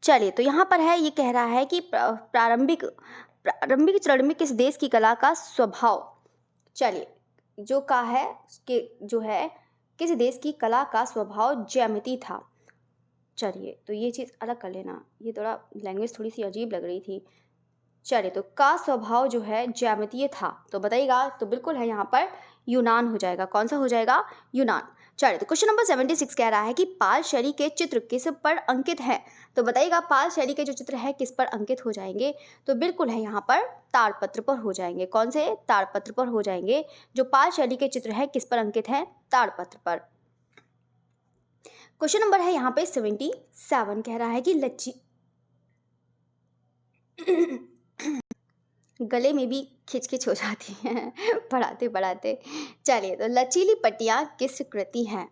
चलिए, तो यहाँ पर है, ये कह रहा है कि प्रारंभिक चरण में किस देश की कला का स्वभाव, चलिए, जो का है कि जो है किस देश की कला का स्वभाव ज्यामिति था। चलिए, तो ये चीज़ अलग कर लेना, ये थोड़ा लैंग्वेज थोड़ी सी अजीब लग रही थी। चलिए, तो का स्वभाव जो है ज्यामितीय था, तो बताइएगा, तो बिल्कुल है यहाँ पर यूनान हो जाएगा। कौन सा हो जाएगा? यूनान। चलिए, तो क्वेश्चन नंबर 76 कह रहा है कि पाल शैली के चित्र किस पर अंकित हैं? तो बताइएगा पाल शैली के जो चित्र है किस पर अंकित हो जाएंगे? तो बिल्कुल है यहाँ पर ताड़पत्र पर हो जाएंगे। कौन से? ताड़पत्र पर हो जाएंगे। जो पाल शैली के चित्र है किस पर अंकित है? ताड़पत्र पर। क्वेश्चन नंबर है यहाँ पे 77 कह रहा है कि गले में भी खिचखिच हो जाती है पढ़ाते पढ़ाते। चलिए, तो लचीली पट्टियाँ किस कृति हैं?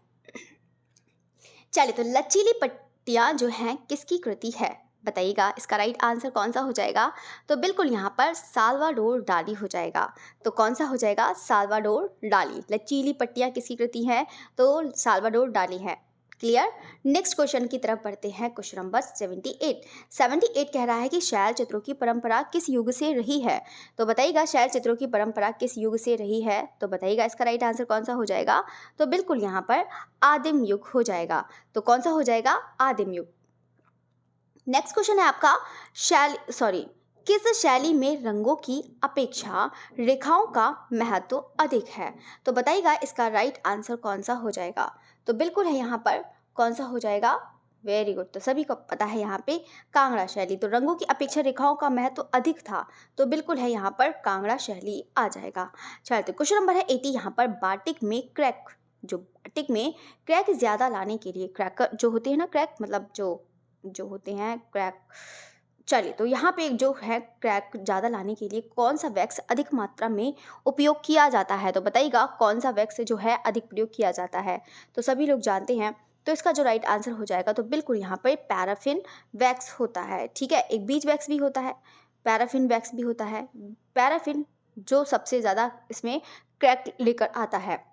चलिए, तो लचीली पट्टियाँ जो हैं किसकी कृति है? बताइएगा इसका राइट आंसर कौन सा हो जाएगा? तो बिल्कुल यहाँ पर साल्वाडोर डाली हो जाएगा। तो कौन सा हो जाएगा? साल्वाडोर डाली। लचीली पट्टियाँ किसकी कृति है? तो साल्वाडोर डाली है। क्लियर। नेक्स्ट क्वेश्चन की तरफ बढ़ते हैं। क्वेश्चन नंबर 78 कह रहा है कि शैल चित्रों की परंपरा किस युग से रही है? तो बताइएगा शैल चित्रों की परंपरा किस युग से रही है? तो बताइएगा इसका राइट आंसर कौन सा हो जाएगा? तो बिल्कुल यहाँ पर आदिम युग हो जाएगा। तो कौन सा हो जाएगा? आदिम युग। नेक्स्ट क्वेश्चन है आपका किस शैली में रंगों की अपेक्षा रेखाओं का महत्व अधिक है? तो बताइएगा इसका राइट आंसर कौन सा हो जाएगा? तो बिल्कुल है यहाँ पर कौन सा हो जाएगा? Very good. तो सभी को पता है यहाँ पे कांगड़ा शैली। तो रंगों की अपेक्षा रेखाओं का महत्व अधिक था, तो बिल्कुल है यहाँ पर कांगड़ा शैली आ जाएगा। चलिए, तो क्वेश्चन नंबर है 80 यहाँ पर बाटिक में क्रैक ज़्यादा लाने के लिए, क्रैकर जो होते हैं ना, क्रैक मतलब जो होते हैं क्रैक। चलिए, तो यहाँ पे जो है क्रैक ज़्यादा लाने के लिए कौन सा वैक्स अधिक मात्रा में उपयोग किया जाता है? तो बताइएगा कौन सा वैक्स जो है अधिक प्रयोग किया जाता है? तो सभी लोग जानते हैं, तो इसका जो राइट आंसर हो जाएगा, तो बिल्कुल यहाँ पर पैराफिन वैक्स होता है। ठीक है, एक बीज वैक्स भी होता है, पैराफिन वैक्स भी होता है। पैराफिन जो सबसे ज़्यादा इसमें क्रैक लेकर आता है।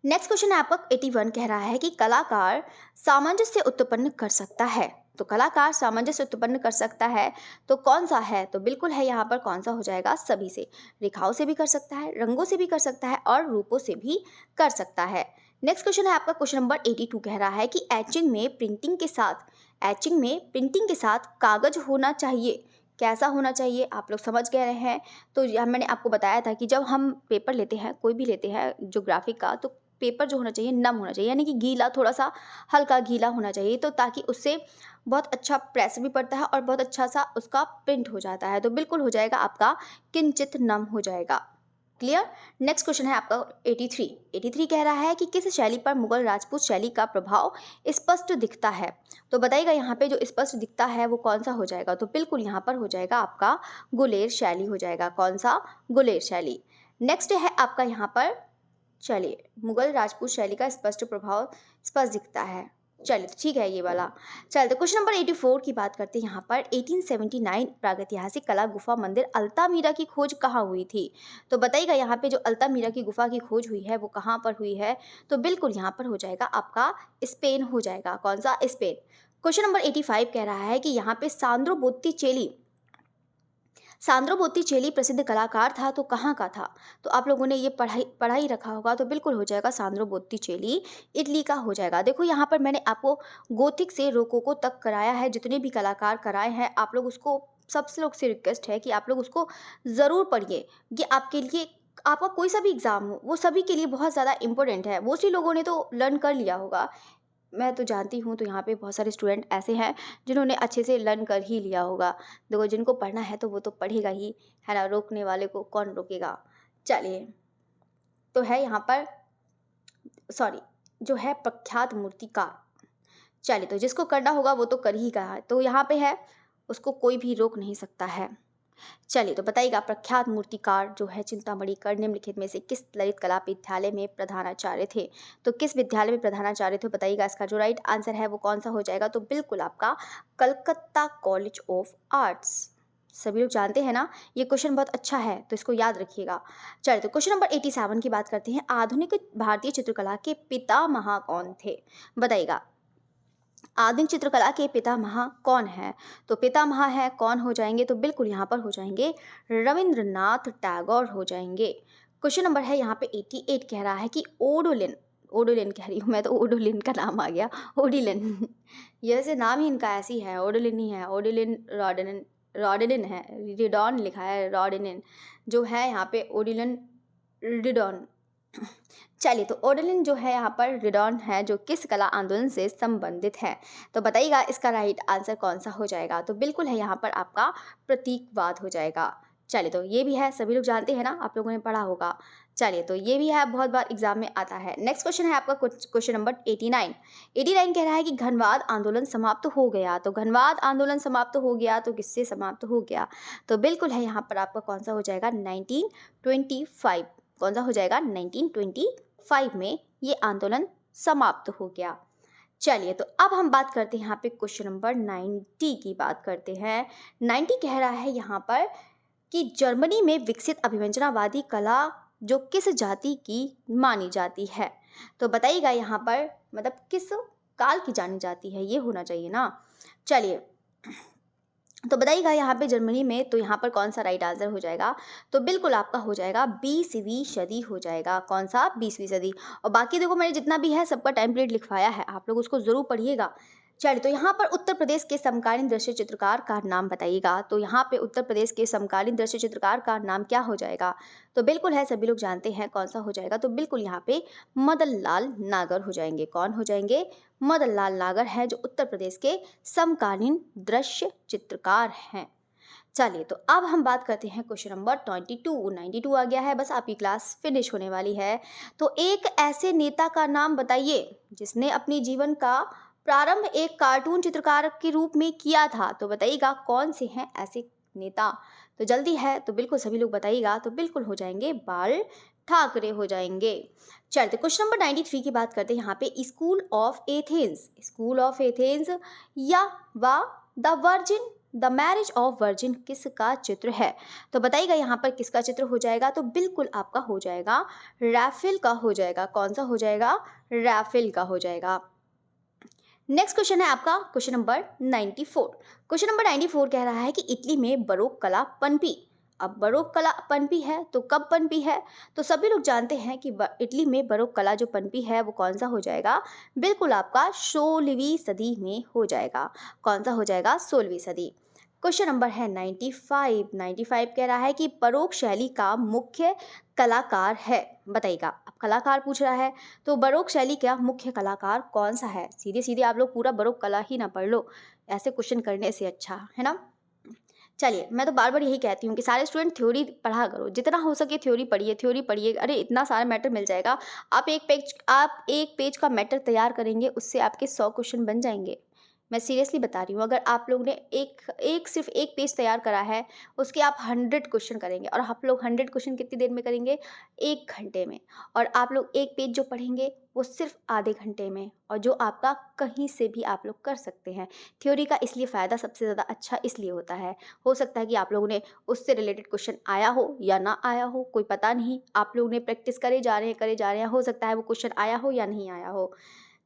नेक्स्ट क्वेश्चन है आपका 81 कह रहा है कि कलाकार सामंजस्य उत्पन्न कर सकता है। तो कलाकार सामंजस्य उत्पन्न कर सकता है तो कौन सा है? तो बिल्कुल है यहाँ पर कौन सा हो जाएगा? सभी से। रेखाओं से भी कर सकता है, रंगों से भी कर सकता है और रूपों से भी कर सकता है। नेक्स्ट क्वेश्चन है आपका क्वेश्चन नंबर 82 कह रहा है कि एचिंग में प्रिंटिंग के साथ कागज होना चाहिए। कैसा होना चाहिए? आप लोग समझ गए हैं। तो यह मैंने आपको बताया था कि जब हम पेपर लेते हैं, कोई भी लेते हैं जो ग्राफिक का, तो पेपर जो होना चाहिए नम होना चाहिए, यानी कि गीला, थोड़ा सा हल्का गीला होना चाहिए, तो ताकि उससे बहुत अच्छा प्रेशर भी पड़ता है और बहुत अच्छा सा उसका प्रिंट हो जाता है। तो बिल्कुल हो जाएगा आपका किंचित नम हो जाएगा। क्लियर। नेक्स्ट क्वेश्चन है आपका 83। 83 कह रहा है कि किस शैली पर मुगल राजपूत शैली का प्रभाव स्पष्ट दिखता है? तो बताइएगा यहाँ पे जो स्पष्ट दिखता है वो कौन सा हो जाएगा? तो बिल्कुल यहाँ पर हो जाएगा आपका गुलेर शैली हो जाएगा। कौन सा? गुलेर शैली। नेक्स्ट है आपका यहाँ पर, चलिए, मुगल राजपूत शैली का स्पष्ट प्रभाव स्पष्ट दिखता है। चलिए तो ठीक है ये वाला। चलिए तो क्वेश्चन नंबर 84 की बात करते हैं यहाँ पर। 1879 प्रागैतिहासिक कला गुफा मंदिर अल्तामीरा की खोज कहाँ हुई थी? तो बताइएगा यहाँ पे जो अल्तामीरा की गुफा की खोज हुई है वो कहाँ पर हुई है? तो बिल्कुल यहाँ पर हो जाएगा आपका स्पेन हो जाएगा। कौन सा? स्पेन। क्वेश्चन नंबर 85 कह रहा है कि यहाँ पे सांद्रो बोत्तिचेली प्रसिद्ध कलाकार था तो कहाँ का था? तो आप लोगों ने ये पढ़ा ही रखा होगा, तो बिल्कुल हो जाएगा सांद्रो बोत्तिचेली इटली का हो जाएगा। देखो यहाँ पर मैंने आपको गोथिक से रोकोको तक कराया है, जितने भी कलाकार कराए हैं आप लोग उसको, सबसे लोग से रिक्वेस्ट है कि आप लोग उसको ज़रूर पढ़िए। ये आपके लिए, आपका कोई सा भी एग्ज़ाम हो वो सभी के लिए बहुत ज़्यादा इंपॉर्टेंट है। मोस्टली लोगों ने तो लर्न कर लिया होगा, मैं तो जानती हूँ, तो यहाँ पे बहुत सारे स्टूडेंट ऐसे हैं जिन्होंने अच्छे से लर्न कर ही लिया होगा। देखो जिनको पढ़ना है तो वो तो पढ़ेगा ही, है ना, रोकने वाले को कौन रोकेगा। चलिए, तो है यहाँ पर, सॉरी, जो है प्रख्यात मूर्तिकार। चलिए तो जिसको करना होगा वो तो कर ही रहा है, तो यहाँ पे है, उसको कोई भी रोक नहीं सकता है। चलिए तो बताइएगा प्रख्यात मूर्तिकार जो है चिंतामणि कर निम्नलिखित में से किस ललित कला विद्यालय में प्रधानाचार्य थे? तो किस विद्यालय में प्रधानाचार्य थे बताइएगा। इसका जो राइट आंसर है वो कौन सा हो जाएगा? तो बिल्कुल आपका कलकत्ता कॉलेज ऑफ आर्ट्स। सभी लोग जानते हैं ना, ये क्वेश्चन बहुत अच्छा है तो इसको याद रखिएगा। चलिए तो क्वेश्चन नंबर 87 की बात करते हैं। आधुनिक भारतीय चित्रकला के पितामह कौन थे? बताइएगा आधुनिक चित्रकला के पितामह कौन है? तो पितामह है कौन हो जाएंगे? तो बिल्कुल यहाँ पर हो जाएंगे रविंद्रनाथ टैगोर हो जाएंगे। क्वेश्चन नंबर है यहाँ पे 88 कह रहा है कि ओडोलिन, ओडोलिन कह रही हूँ मैं, तो ओडोलिन का नाम आ गया, ओडिलिन। ये वैसे नाम ही इनका ऐसी है, ओडोलिन ही है, ओडिलिन रॉडनिन, रॉडनिन है, रिडॉन लिखा है, रॉडनिन जो है यहाँ पे ओडिलिन रिडॉन। चलिए तो ओडोलिन जो है यहाँ पर रिडॉन है, जो किस कला आंदोलन से संबंधित है? तो बताइएगा इसका राइट आंसर कौन सा हो जाएगा? तो बिल्कुल है यहाँ पर आपका प्रतीकवाद हो जाएगा। चलिए तो ये भी है, सभी लोग जानते हैं ना, आप लोगों ने पढ़ा होगा। चलिए तो ये भी है, बहुत बार एग्जाम में आता है। नेक्स्ट क्वेश्चन है आपका क्वेश्चन नंबर 89। 89 कह रहा है कि घनवाद आंदोलन समाप्त हो गया। तो घनवाद आंदोलन समाप्त हो गया तो किससे समाप्त हो गया? तो बिल्कुल है यहाँ पर आपका कौन सा हो जाएगा? 1925। कौन सा हो जाएगा? 1925 में ये आंदोलन समाप्त हो गया। चलिए तो अब हम बात करते हैं यहाँ पे क्वेश्चन नंबर 90 की बात करते हैं। 90 कह रहा है यहाँ पर कि जर्मनी में विकसित अभिव्यंजनावादी कला जो किस जाति की मानी जाती है? तो बताइएगा यहाँ पर, मतलब किस काल की जानी जाती है, ये होना चाहिए ना। चलिए तो बताइएगा यहाँ पे जर्मनी में, तो यहाँ पर कौन सा राइट आंसर हो जाएगा? तो बिल्कुल आपका हो जाएगा 20वीं सदी हो जाएगा। कौन सा? 20वीं सदी। और बाकी देखो मैंने जितना भी है सबका टाइम पीरियड लिखवाया है, आप लोग उसको ज़रूर पढ़िएगा। चलिए तो यहाँ पर उत्तर प्रदेश के समकालीन दृश्य चित्रकार का नाम बताइएगा। तो यहाँ पे उत्तर प्रदेश के समकालीन दृश्य चित्रकार का नाम क्या हो जाएगा? तो बिल्कुल है, सभी लोग जानते हैं कौन सा हो जाएगा। तो बिल्कुल यहाँ पे मदन लाल नागर हो जाएंगे। कौन हो जाएंगे? मदन लाल नागर है जो उत्तर प्रदेश के समकालीन दृश्य चित्रकार हैं। चलिए तो अब हम बात करते हैं क्वेश्चन नंबर 92 आ गया है, बस आपकी क्लास फिनिश होने वाली है। तो एक ऐसे नेता का नाम बताइए जिसने अपनी जीवन का प्रारंभ एक कार्टून चित्रकार के रूप में किया था। तो बताइएगा कौन से हैं ऐसे नेता? तो जल्दी है, तो बिल्कुल सभी लोग बताइएगा। तो बिल्कुल हो जाएंगे बाल ठाकरे हो जाएंगे। चलिए तो क्वेश्चन नंबर 93 की बात करते हैं यहाँ पे। स्कूल ऑफ एथेंस या the virgin the marriage of virgin किसका चित्र है? तो बताइएगा यहाँ पर किसका चित्र हो जाएगा? तो बिल्कुल आपका हो जाएगा रैफेल का हो जाएगा। कौन सा हो जाएगा? रैफेल का हो जाएगा। नेक्स्ट क्वेश्चन है आपका क्वेश्चन नंबर 94। क्वेश्चन नंबर 94 कह रहा है कि इटली में बरोक कला पनपी। अब बरोक कला पनपी है तो कब पनपी है? तो सभी लोग जानते हैं कि इटली में बरोक कला जो पनपी है वो कौन सा हो जाएगा? बिल्कुल आपका 16वीं सदी में हो जाएगा। कौन सा हो जाएगा? 16वीं सदी। क्वेश्चन नंबर है 95। 95 कह रहा है कि बरोक शैली का मुख्य कलाकार है। बताइएगा, अब कलाकार पूछ रहा है तो बरोक शैली का मुख्य कलाकार कौन सा है? सीधे सीधे आप लोग पूरा बरोक कला ही ना पढ़ लो, ऐसे क्वेश्चन करने से अच्छा है ना। चलिए, मैं तो बार बार यही कहती हूँ कि सारे स्टूडेंट थ्योरी पढ़ा करो, जितना हो सके थ्योरी पढ़िए, थ्योरी पढ़िए। अरे इतना सारा मैटर मिल जाएगा। आप एक पेज का मैटर तैयार करेंगे, उससे आपके 100 क्वेश्चन बन जाएंगे। मैं सीरियसली बता रही हूँ। अगर आप लोग ने सिर्फ एक पेज तैयार करा है, उसके आप 100 क्वेश्चन करेंगे, और आप लोग 100 क्वेश्चन कितनी देर में करेंगे? 1 घंटे में। और आप लोग एक पेज जो पढ़ेंगे वो सिर्फ आधे घंटे में, और जो आपका कहीं से भी आप लोग कर सकते हैं। थ्योरी का इसलिए फ़ायदा सबसे ज़्यादा अच्छा इसलिए होता है। हो सकता है कि आप लोगों ने उससे रिलेटेड क्वेश्चन आया हो या ना आया हो, कोई पता नहीं। आप लोग ने प्रैक्टिस करे जा रहे हैं, हो सकता है वो क्वेश्चन आया हो या नहीं आया हो।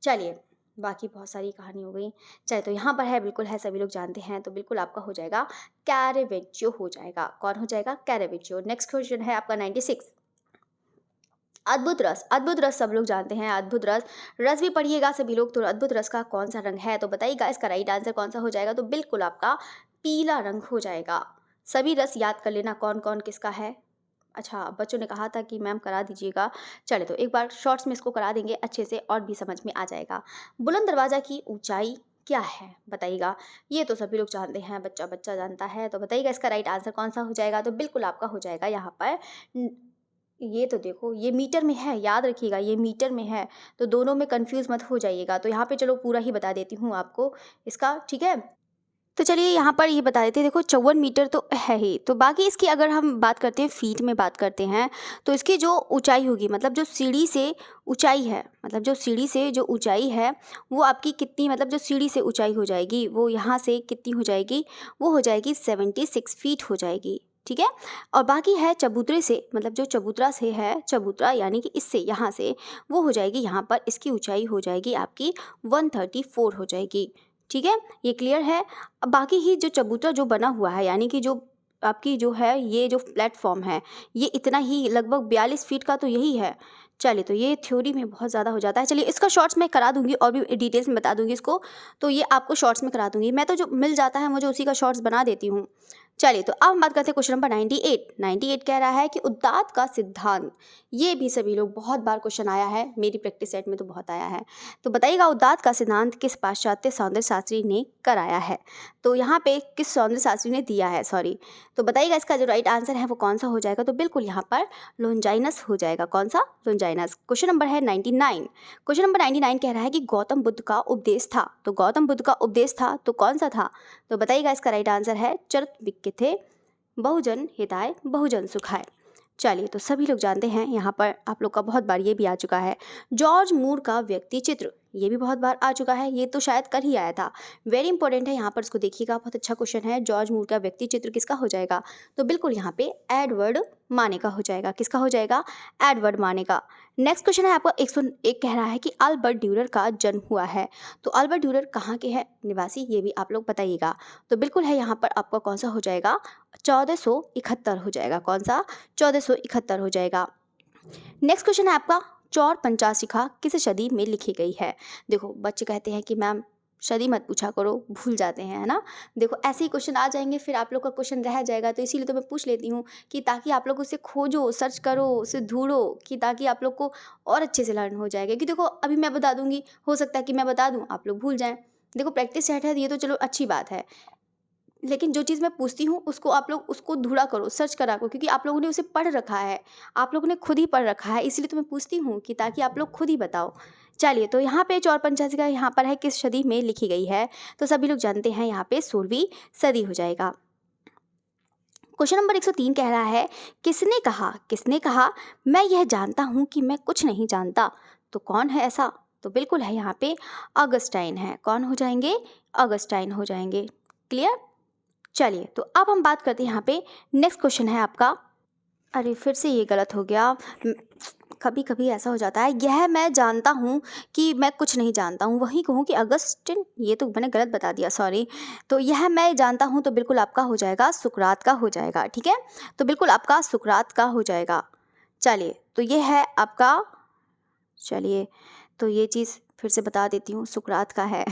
चलिए, बाकी बहुत सारी कहानी हो गई। चलिए, तो यहाँ पर है, बिल्कुल है, सभी लोग जानते हैं, तो बिल्कुल आपका हो जाएगा कैरेवेच्चियो हो जाएगा। कौन हो जाएगा? कैरेवेच्चियो। नेक्स्ट क्वेश्चन है आपका 96। अद्भुत रस। अद्भुत रस सब लोग जानते हैं। अद्भुत रस, रस भी पढ़िएगा सभी लोग। तो अद्भुत रस का कौन सा रंग है? तो बताइएगा इसका राइट आंसर कौन सा हो जाएगा? तो बिल्कुल आपका पीला रंग हो जाएगा। सभी रस याद कर लेना कौन कौन किसका है। अच्छा, बच्चों ने कहा था कि मैम करा दीजिएगा। चले, तो एक बार शॉर्ट्स में इसको करा देंगे अच्छे से, और भी समझ में आ जाएगा। बुलंद दरवाज़ा की ऊंचाई क्या है? बताइएगा। ये तो सभी लोग जानते हैं, बच्चा बच्चा जानता है। तो बताइएगा इसका राइट आंसर कौन सा हो जाएगा? तो बिल्कुल आपका हो जाएगा यहाँ पर ये तो देखो, ये मीटर में है, याद रखिएगा, ये मीटर में है। तो दोनों में कंफ्यूज मत हो जाइएगा। तो यहाँ पे चलो पूरा ही बता देती हूँ आपको इसका, ठीक है। तो चलिए यहाँ पर ये बता देते हैं। देखो 54 मीटर तो है ही। तो बाकी इसकी अगर हम बात करते हैं, फीट में बात करते हैं, तो इसकी जो ऊंचाई होगी, मतलब जो सीढ़ी से ऊंचाई है, मतलब जो सीढ़ी से जो ऊंचाई है वो आपकी कितनी, मतलब जो सीढ़ी से ऊंचाई हो जाएगी वो यहाँ से कितनी हो जाएगी? वो हो जाएगी 76 फीट हो जाएगी, ठीक है। और बाकी है चबूतरे से, मतलब जो चबूतरा से है, चबूतरा यानी कि इससे यहाँ से वो हो जाएगी, यहाँ पर इसकी ऊंचाई हो जाएगी आपकी 134 हो जाएगी, ठीक है। ये क्लियर है। अब बाकी ही जो चबूतरा जो बना हुआ है, यानी कि जो आपकी जो है ये जो प्लेटफॉर्म है, ये इतना ही लगभग 42 फीट का तो यही है। चलिए, तो ये थ्योरी में बहुत ज़्यादा हो जाता है। चलिए, इसका शॉर्ट्स मैं करा दूंगी और भी डिटेल्स में बता दूंगी इसको। तो ये आपको शॉर्ट्स में करा दूंगी मैं, तो जो मिल जाता है मुझे उसी का शॉर्ट्स बना देती हूँ। चलिए, तो अब हम बात करते हैं क्वेश्चन नंबर 98। 98 कह रहा है कि उदात्त का सिद्धांत। ये भी सभी लोग बहुत बार क्वेश्चन आया है, मेरी प्रैक्टिस सेट में तो बहुत आया है। तो बताइएगा उदात्त का सिद्धांत किस पाश्चात्य सौंदर्य शास्त्री ने कराया है? तो यहाँ पे किस सौंदर्य शास्त्री ने दिया है, सॉरी। तो बताइएगा इसका जो राइट आंसर है वो कौन सा हो जाएगा? तो बिल्कुल यहाँ पर लोंजाइनस हो जाएगा। कौन सा? लोंजाइनस। क्वेश्चन नंबर है 99। क्वेश्चन नंबर 99 कह रहा है कि गौतम बुद्ध का उपदेश था। तो गौतम बुद्ध का उपदेश था तो कौन सा था? तो बताइएगा इसका राइट आंसर है चरित विक्किथे बहुजन हिताय बहुजन सुखाय। चलिए, तो सभी लोग जानते हैं, यहाँ पर आप लोग का बहुत बार ये भी आ चुका है, जॉर्ज मूर का व्यक्ति चित्र। ये भी बहुत बार आ चुका है, ये तो शायद कल ही आया था। वेरी इंपॉर्टेंट है, यहाँ पर इसको देखिएगा, बहुत अच्छा क्वेश्चन है। जॉर्ज मूर का व्यक्ति चित्र किसका हो जाएगा? तो बिल्कुल यहाँ पे एडवर्ड माने का हो जाएगा। किसका हो जाएगा? एडवर्ड माने का। नेक्स्ट क्वेश्चन है आपका 101 कह रहा है कि अल्बर्ट ड्यूरर का जन्म हुआ है। तो अल्बर्ट ड्यूरर कहाँ के हैं निवासी? ये भी आप लोग बताइएगा। तो बिल्कुल है यहाँ पर आपका कौन सा हो जाएगा? 1471 हो जाएगा। कौन सा? 1471 हो जाएगा। नेक्स्ट क्वेश्चन है आपका चौर पंचाशिखा किस सदी में लिखी गई है? देखो, बच्चे कहते हैं कि मैम सदी मत पूछा करो, भूल जाते हैं, है ना। देखो, ऐसे ही क्वेश्चन आ जाएंगे, फिर आप लोग का क्वेश्चन रह जाएगा। तो इसीलिए तो मैं पूछ लेती हूँ कि ताकि आप लोग उसे खोजो, सर्च करो, उसे ढूंढो, कि ताकि आप लोग को और अच्छे से लर्न हो जाएगा। कि देखो, अभी मैं बता दूंगी, हो सकता है कि मैं बता दूँ आप लोग भूल जाएं। देखो, प्रैक्टिस सेट है, ये तो चलो अच्छी बात है, लेकिन जो चीज़ मैं पूछती हूँ उसको आप लोग उसको ढूंढा करो, सर्च करा करो, क्योंकि आप लोगों ने उसे पढ़ रखा है, आप लोगों ने खुद ही पढ़ रखा है। इसलिए तो मैं पूछती हूँ कि ताकि आप लोग खुद ही बताओ। चलिए, तो यहाँ पे चौर पंचाशिका यहाँ पर है किस सदी में लिखी गई है? तो सभी लोग जानते हैं, यहाँ पे 16वीं सदी हो जाएगा। क्वेश्चन नंबर 103 कह रहा है किसने कहा मैं यह जानता हूँ कि मैं कुछ नहीं जानता? तो कौन है ऐसा? तो बिल्कुल है यहाँ पे ऑगस्टाइन है। कौन हो जाएंगे? ऑगस्टाइन हो जाएंगे। क्लियर? चलिए तो अब हम बात करते हैं यहाँ पे, नेक्स्ट क्वेश्चन है आपका, अरे फिर से ये गलत हो गया। कभी कभी ऐसा हो जाता है। यह मैं जानता हूँ कि मैं कुछ नहीं जानता हूँ, वही कहूँ कि अगस्टिन, ये तो मैंने गलत बता दिया, सॉरी। तो यह मैं जानता हूँ तो बिल्कुल आपका हो जाएगा सुकरात का हो जाएगा, ठीक है। तो बिल्कुल आपका सुकरात का हो जाएगा। चलिए तो ये है आपका, चलिए तो ये चीज़ फिर से बता देती हूँ, सुकरात का है।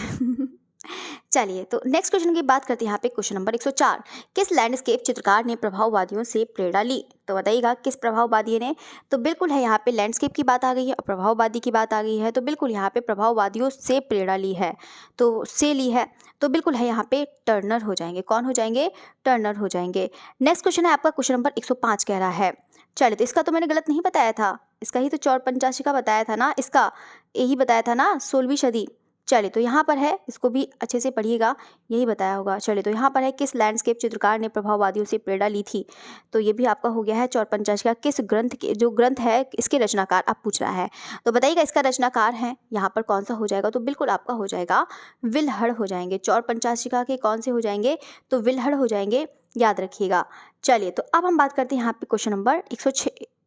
चलिए तो नेक्स्ट क्वेश्चन की बात करते हैं यहाँ पे, क्वेश्चन नंबर 104। किस लैंडस्केप चित्रकार ने प्रभाववादियों से प्रेरणा ली? तो बताइएगा किस प्रभाववादी ने। तो बिल्कुल है यहाँ पे लैंडस्केप की बात आ गई है और प्रभाववादी की बात आ गई है, तो बिल्कुल यहाँ पे प्रभाववादियों से प्रेरणा ली है, तो से ली है, तो बिल्कुल है यहाँ पे टर्नर हो जाएंगे। कौन हो जाएंगे? टर्नर हो जाएंगे। नेक्स्ट क्वेश्चन है आपका, क्वेश्चन नंबर 105 कह रहा है, चलिए तो इसका तो मैंने गलत नहीं बताया था, इसका ही तो 485 का बताया था ना, इसका यही बताया था ना, 16वीं सदी। चलिए तो यहाँ पर है, इसको भी अच्छे से पढ़िएगा, यही बताया होगा। चलिए तो यहाँ पर है, किस लैंडस्केप चित्रकार ने प्रभाववादियों से प्रेरणा ली थी? तो ये भी आपका हो गया है 485 का। किस ग्रंथ के, जो ग्रंथ है इसके रचनाकार आप पूछ रहा है, तो बताइएगा इसका रचनाकार है यहाँ पर कौन सा हो जाएगा? तो बिल्कुल आपका हो जाएगा विल्हड़ हो जाएंगे। 485 का के कौन से हो जाएंगे? तो विल्हड़ हो जाएंगे, याद रखिएगा। चलिए तो अब हम बात करते हैं यहाँ पे, क्वेश्चन नंबर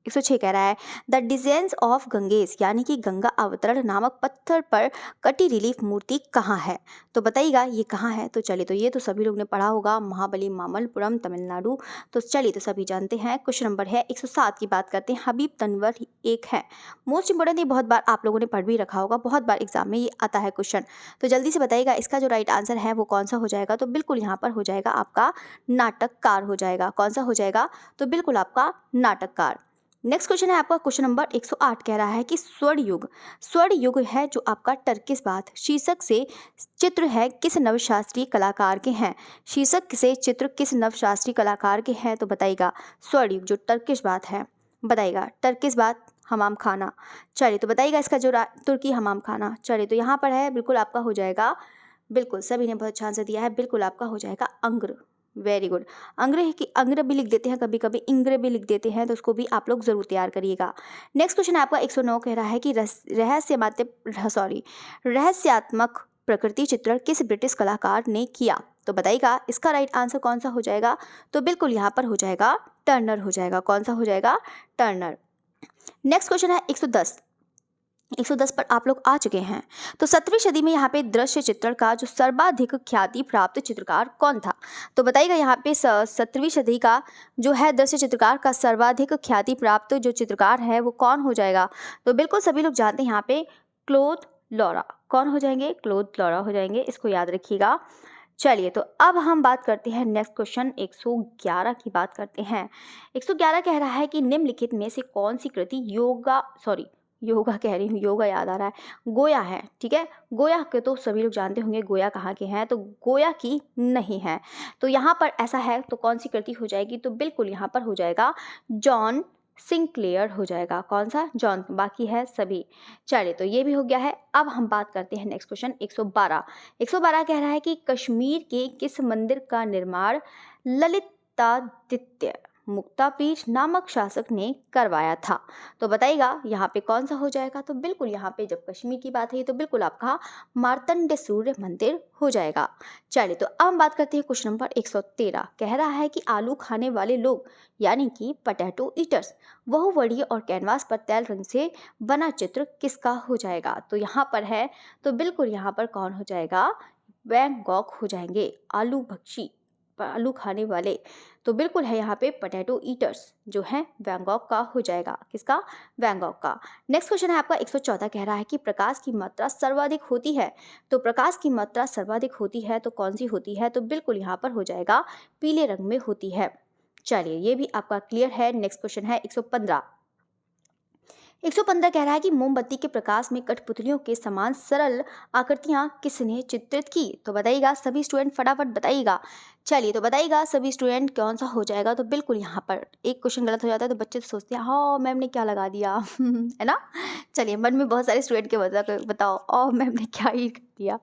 106 कह रहा है, द डिजेंस ऑफ गंगेस यानी कि गंगा अवतरण नामक पत्थर पर कटी रिलीफ मूर्ति कहाँ है? तो बताइएगा ये कहाँ है? तो चलिए तो ये तो सभी लोग ने पढ़ा होगा, महाबली मामल्लपुरम तमिलनाडु। तो चलिए तो सभी जानते हैं। क्वेश्चन नंबर है 107 की बात करते हैं, हबीब तनवर एक है। मोस्ट इंपोर्टेंट, ये बहुत बार आप लोगों ने पढ़ भी रखा होगा, बहुत बार एग्जाम में ये आता है क्वेश्चन। तो जल्दी से बताइएगा इसका जो राइट आंसर है वो कौन सा हो जाएगा? तो बिल्कुल यहाँ पर हो जाएगा आपका नाटककार हो जाएगा। कौन सा हो जाएगा? तो बिल्कुल आपका नाटककार। नेक्स्ट क्वेश्चन है आपका, क्वेश्चन नंबर 108 कह रहा है कि स्वर्ण युग है जो आपका टर्किश बाथ शीर्षक से चित्र है किस नवशास्त्रीय कलाकार के हैं? शीर्षक से चित्र किस नवशास्त्रीय कलाकार के हैं? तो बताइएगा स्वर्ण युग जो टर्किश बाथ है, बताइएगा टर्किश बाथ हमाम खाना। चलिए तो बताइएगा इसका जो तुर्की हमाम खाना। चलिए तो यहाँ पर है, बिल्कुल आपका हो जाएगा, बिल्कुल सभी ने बहुत अच्छा आंसर दिया है, बिल्कुल आपका हो जाएगा अंग्र। Very good. अंग्रेह की अंग्र भी लिख देते हैं, कभी कभी इंग्र भी लिख देते हैं, तो उसको भी आप लोग जरूर तैयार करिएगा। नेक्स्ट क्वेश्चन आपका 109 कह रहा है कि रहस्यात्मक प्रकृति चित्रण किस ब्रिटिश कलाकार ने किया? तो बताइएगा इसका राइट आंसर कौन सा हो जाएगा? तो बिल्कुल यहाँ पर हो जाएगा टर्नर हो जाएगा। कौन सा हो जाएगा? टर्नर। नेक्स्ट क्वेश्चन है 110 पर आप लोग आ चुके हैं। तो 17वीं सदी में यहाँ पे दृश्य चित्रण का जो सर्वाधिक ख्याति प्राप्त चित्रकार कौन था? तो बताइएगा यहाँ पे 17वीं सदी का जो है दृश्य चित्रकार का सर्वाधिक ख्याति प्राप्त जो चित्रकार है वो कौन हो जाएगा? तो बिल्कुल सभी लोग जानते हैं यहाँ पे क्लोद लॉरा। कौन हो जाएंगे? क्लोद लॉरा हो जाएंगे, इसको याद रखिएगा। चलिए तो अब हम बात करते हैं नेक्स्ट क्वेश्चन 111 की बात करते हैं। 111 कह रहा है कि निम्नलिखित में से कौन सी कृति योगा कह रही हूँ, योगा याद आ रहा है, गोया है, ठीक है। गोया के तो सभी लोग जानते होंगे गोया कहाँ के हैं, तो गोया की नहीं है। तो यहाँ पर ऐसा है तो कौन सी कृति हो जाएगी? तो बिल्कुल यहाँ पर हो जाएगा जॉन सिंक्लेयर हो जाएगा। कौन सा? जॉन। बाकी है सभी। चलिए तो ये भी हो गया है। अब हम बात करते हैं नेक्स्ट क्वेश्चन 112 कह रहा है कि कश्मीर के किस मंदिर का निर्माण ललितादित्य मुक्तापीठ नामक शासक ने करवाया था? तो बताइएगा यहाँ पे कौन सा हो जाएगा? तो बिल्कुल यहाँ पे जब कश्मीर की बात है तो बिल्कुल आपका मार्तंड सूर्य मंदिर हो जाएगा। चलिए तो अब हम बात करते हैं क्वेश्चन नंबर 113 कह रहा है कि आलू खाने वाले लोग यानी कि पोटैटो ईटर्स बहुवर्णीय और कैनवास पर तैल रंग से बना चित्र किसका हो जाएगा? तो यहाँ पर है तो बिल्कुल यहाँ पर कौन हो जाएगा? वैन गॉग हो जाएंगे। आलू खाने वाले, तो बिल्कुल है यहाँ पे पोटैटो ईटर्स जो है वैन गॉग का हो जाएगा। किसका? वैन गॉग का। नेक्स्ट क्वेश्चन है आपका 114 कह रहा है कि प्रकाश की मात्रा सर्वाधिक होती है। तो प्रकाश की मात्रा सर्वाधिक होती है तो कौन सी होती है? तो बिल्कुल यहाँ पर हो जाएगा पीले रंग में होती है। चलिए ये भी आपका क्लियर है। नेक्स्ट क्वेश्चन है 115 कह रहा है कि मोमबत्ती के प्रकाश में कठपुतलियों के समान सरल आकृतियां किसने चित्रित की? तो बताइएगा सभी स्टूडेंट, फटाफट बताइएगा। चलिए तो बताइएगा सभी स्टूडेंट कौन सा हो जाएगा? तो बिल्कुल यहाँ पर एक क्वेश्चन गलत हो जाता है तो बच्चे सोचते हैं हाँ मैम ने क्या लगा दिया है ना। चलिए मन में बहुत सारे स्टूडेंट के बताओ मैम ने क्या ही कर दिया।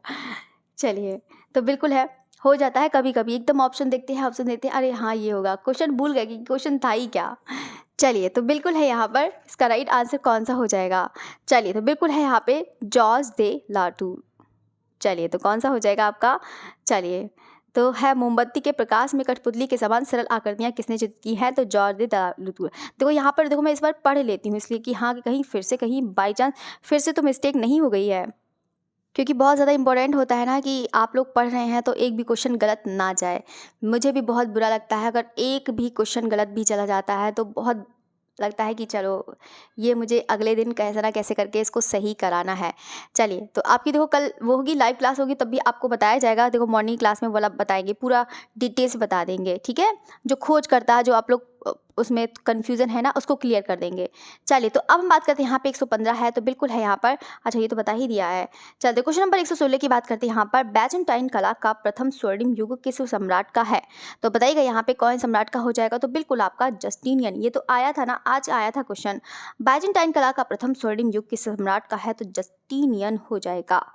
चलिए तो बिल्कुल है, हो जाता है कभी कभी, एकदम ऑप्शन देखते हैं अरे हाँ ये होगा, क्वेश्चन भूल गए कि क्वेश्चन था ही क्या। चलिए तो बिल्कुल है यहाँ पर इसका राइट आंसर कौन सा हो जाएगा? चलिए तो बिल्कुल है यहाँ पे जॉर्ज दे लाटू। चलिए तो कौन सा हो जाएगा आपका? चलिए तो है मोमबत्ती के प्रकाश में कठपुतली के समान सरल आकृतियाँ किसने चित्रित की हैं, तो जॉर्ज लुतूर। देखो यहाँ पर देखो मैं इस बार पढ़ लेती हूँ इसलिए कि हाँ कि कहीं फिर से कहीं बाई चांस फिर से तो मिस्टेक नहीं हो गई है, क्योंकि बहुत ज़्यादा इंपॉर्टेंट होता है ना कि आप लोग पढ़ रहे हैं तो एक भी क्वेश्चन गलत ना जाए। मुझे भी बहुत बुरा लगता है अगर एक भी क्वेश्चन गलत भी चला जाता है, तो बहुत लगता है कि चलो ये मुझे अगले दिन कैसे ना कैसे करके इसको सही कराना है। चलिए तो आपकी देखो कल वो होगी लाइव क्लास होगी, तब भी आपको बताया जाएगा। देखो मॉर्निंग क्लास में वाला बताएंगे, पूरा डिटेल से बता देंगे, ठीक है। जो खोज करता है, जो आप लोग उसमें कन्फ्यूज़न है ना, उसको क्लियर कर देंगे। चलिए तो अब हम बात करते हैं यहाँ पे 115 है तो बिल्कुल है यहाँ पर। अच्छा ये तो बता ही दिया है। चलते क्वेश्चन नंबर 116 की बात करते हैं। यहाँ पर बैजेंटाइन कला का प्रथम स्वर्णिम युग किस सम्राट का है, तो बताइएगा यहाँ पे कौन सम्राट का हो जाएगा, तो बिल्कुल आपका जस्टिनियन। ये तो आया था ना, आज आया था क्वेश्चन। बैजेंटाइन कला का प्रथम स्वर्णिम युग किस सम्राट का है, तो जस्टिनियन हो जाएगा।